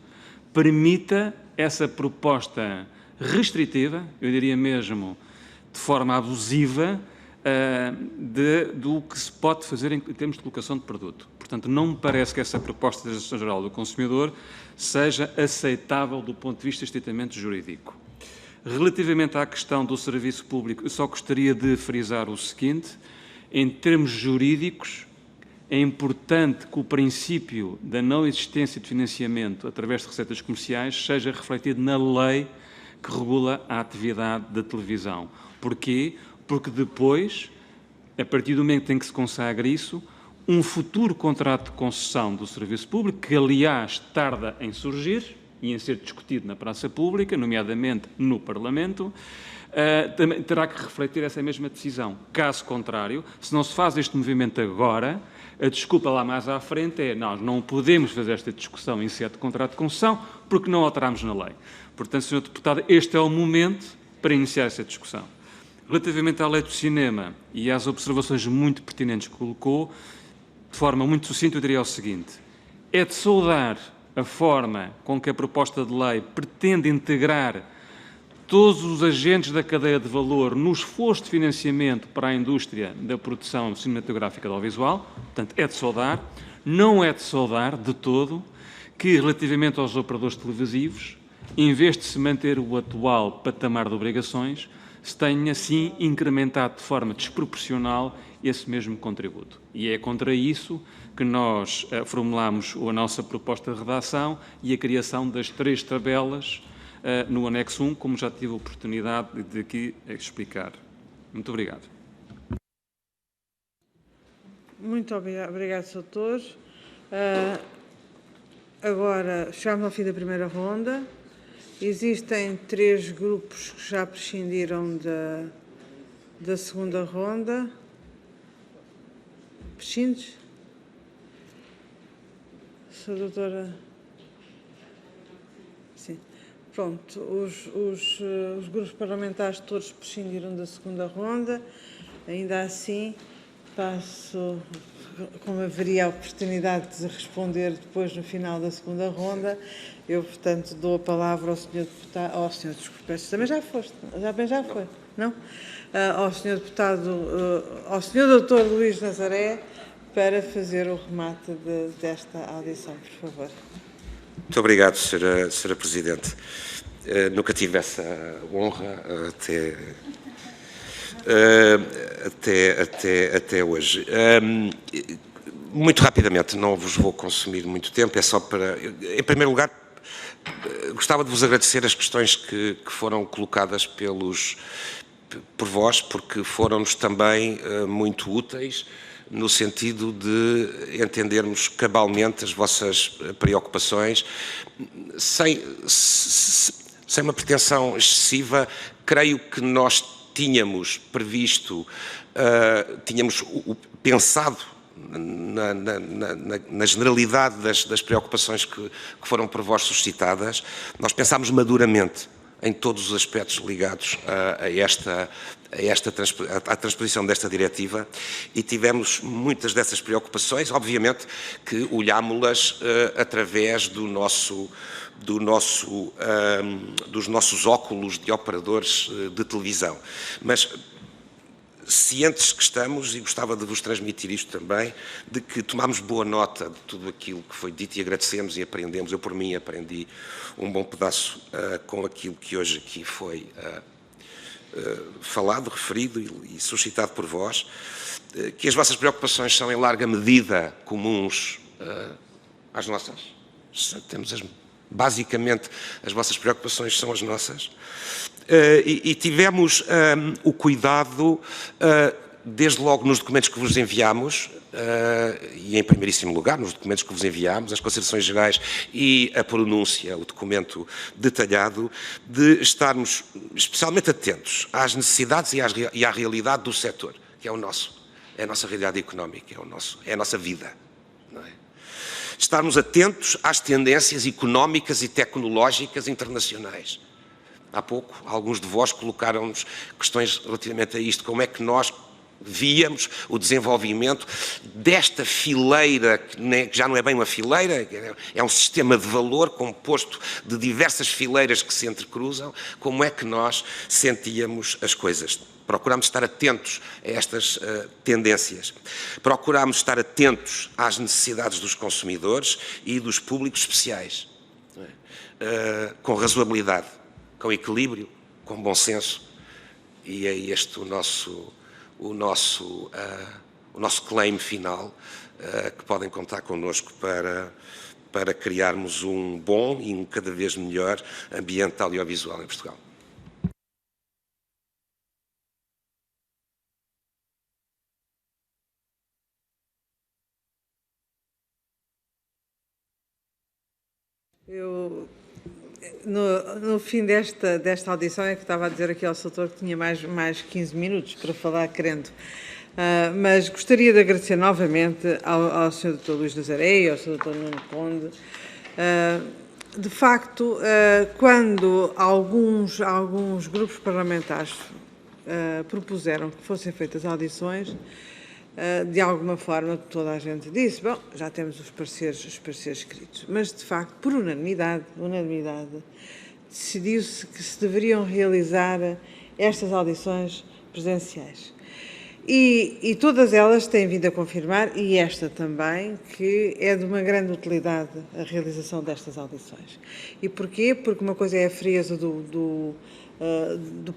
permita essa proposta restritiva, eu diria mesmo de forma abusiva, do que se pode fazer em termos de colocação de produto. Portanto, não me parece que essa proposta da Direção-Geral do Consumidor seja aceitável do ponto de vista estritamente jurídico. Relativamente à questão do serviço público, eu só gostaria de frisar o seguinte: em termos jurídicos, é importante que o princípio da não existência de financiamento através de receitas comerciais seja refletido na lei que regula a atividade da televisão. Porquê? Porque depois, a partir do momento em que se consagra isso, um futuro contrato de concessão do serviço público, que aliás tarda em surgir e em ser discutido na praça pública, nomeadamente no Parlamento, também terá que refletir essa mesma decisão. Caso contrário, se não se faz este movimento agora, a desculpa lá mais à frente é: nós não podemos fazer esta discussão em sede de contrato de concessão porque não alterámos na lei. Portanto, Sr. Deputado, este é o momento para iniciar essa discussão. Relativamente à lei do cinema e às observações muito pertinentes que colocou, de forma muito sucinta, eu diria o seguinte: é de saudar a forma com que a proposta de lei pretende integrar todos os agentes da cadeia de valor no esforço de financiamento para a indústria da produção cinematográfica e audiovisual. Portanto, é de saudar. Não é de saudar, de todo, que, relativamente aos operadores televisivos, em vez de se manter o atual patamar de obrigações, se tenha, assim, incrementado de forma desproporcional esse mesmo contributo. E é contra isso que nós formulamos a nossa proposta de redação e a criação das 3 tabelas no anexo 1, como já tive a oportunidade de aqui explicar. Muito obrigado. Muito obrigado, Sr. Doutor. Agora, chegamos ao fim da primeira ronda. Existem 3 grupos que já prescindiram da segunda ronda. Prescindes? Sra. Doutora? Sim. Pronto, os grupos parlamentares todos prescindiram da segunda ronda. Ainda assim, passo, como haveria a oportunidade de responder depois no final da segunda ronda, eu, portanto, dou a palavra ao Sr. Deputado, ao Sr. Desculpe, também já foste, já foi, não? Ao Sr. Deputado, ao Sr. Dr. Luís Nazaré, para fazer o remate desta audição, por favor. Muito obrigado, Sra. Presidente. Nunca tive essa honra até hoje. Muito rapidamente, não vos vou consumir muito tempo, é só para... Em primeiro lugar, gostava de vos agradecer as questões que foram colocadas por vós, porque foram-nos também muito úteis, no sentido de entendermos cabalmente as vossas preocupações, sem uma pretensão excessiva. Creio que nós tínhamos previsto, tínhamos pensado na generalidade das preocupações que foram por vós suscitadas. Nós pensámos maduramente em todos os aspectos ligados à transposição desta diretiva e tivemos muitas dessas preocupações, obviamente que olhámo-las através dos nossos óculos de operadores de televisão. Mas cientes que estamos, e gostava de vos transmitir isto também, de que tomámos boa nota de tudo aquilo que foi dito e agradecemos e aprendemos. Eu, por mim, aprendi um bom pedaço com aquilo que hoje aqui foi falado, referido e suscitado por vós, que as vossas preocupações são, em larga medida, comuns às nossas. Basicamente, as vossas preocupações são as nossas. E tivemos o cuidado, desde logo nos documentos que vos enviámos, e em primeiríssimo lugar nos documentos que vos enviámos, as considerações gerais e a pronúncia, o documento detalhado, de estarmos especialmente atentos às necessidades e à realidade do setor, que é o nosso, é a nossa realidade económica, é a nossa vida, não é? Estarmos atentos às tendências económicas e tecnológicas internacionais. Há pouco, alguns de vós colocaram-nos questões relativamente a isto. Como é que nós víamos o desenvolvimento desta fileira, que já não é bem uma fileira, é um sistema de valor composto de diversas fileiras que se entrecruzam. Como é que nós sentíamos as coisas? Procurámos estar atentos a estas tendências. Procurámos estar atentos às necessidades dos consumidores e dos públicos especiais, com razoabilidade, com equilíbrio, com bom senso, e é este o nosso claim final, que podem contar connosco para criarmos um bom e um cada vez melhor ambiente audiovisual em Portugal. Eu, no fim desta audição, é que estava a dizer aqui ao Soutor que tinha mais 15 minutos para falar, querendo. Mas gostaria de agradecer novamente ao Sr. Dr. Luís Nazaré e ao Sr. Dr. Nuno Conde. De facto, quando alguns grupos parlamentares propuseram que fossem feitas audições, de alguma forma toda a gente disse, bom, já temos os pareceres escritos, mas de facto, por unanimidade, decidiu-se que se deveriam realizar estas audições presenciais. E todas elas têm vindo a confirmar, e esta também, que é de uma grande utilidade a realização destas audições. E porquê? Porque uma coisa é a frieza do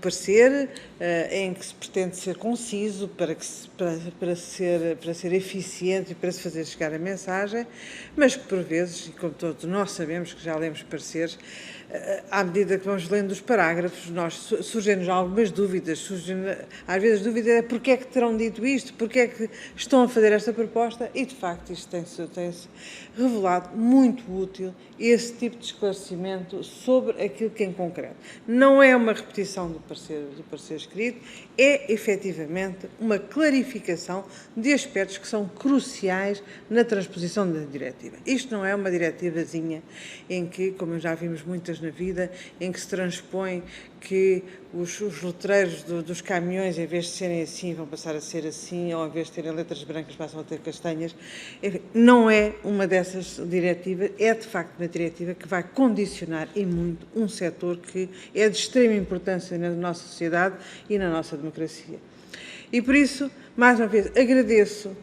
parecer, em que se pretende ser conciso para ser eficiente e para se fazer chegar a mensagem, mas que por vezes, e como todos nós sabemos que já lemos pareceres, à medida que vamos lendo os parágrafos, surgem-nos algumas dúvidas, às vezes a dúvida é porque é que terão dito isto, porque é que estão a fazer esta proposta, e de facto isto tem-se revelado muito útil, esse tipo de esclarecimento sobre aquilo que em concreto não é uma repetição do parecer escrito, é efetivamente uma clarificação de aspectos que são cruciais na transposição da diretiva. Isto não é uma diretivazinha em que, como já vimos muitas na vida, em que se transpõe que os letreiros dos caminhões, em vez de serem assim, vão passar a ser assim, ou em vez de terem letras brancas, passam a ter castanhas. Enfim, não é uma dessas diretivas, é de facto uma diretiva que vai condicionar e muito um setor que é de extrema importância na nossa sociedade e na nossa democracia. E por isso, mais uma vez, agradeço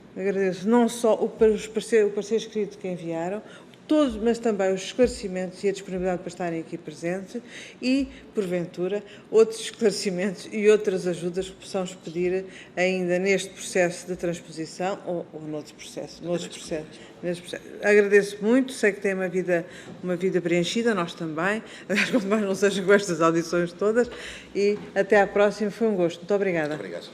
não só o parecer escrito que enviaram, todos, mas também os esclarecimentos e a disponibilidade para estarem aqui presentes e, porventura, outros esclarecimentos e outras ajudas que possamos pedir ainda neste processo de transposição ou noutros processos. Agradeço muito, sei que tem uma vida preenchida, nós também, aliás, quanto mais não seja com estas audições todas, e até à próxima, foi um gosto. Muito obrigada. Obrigado.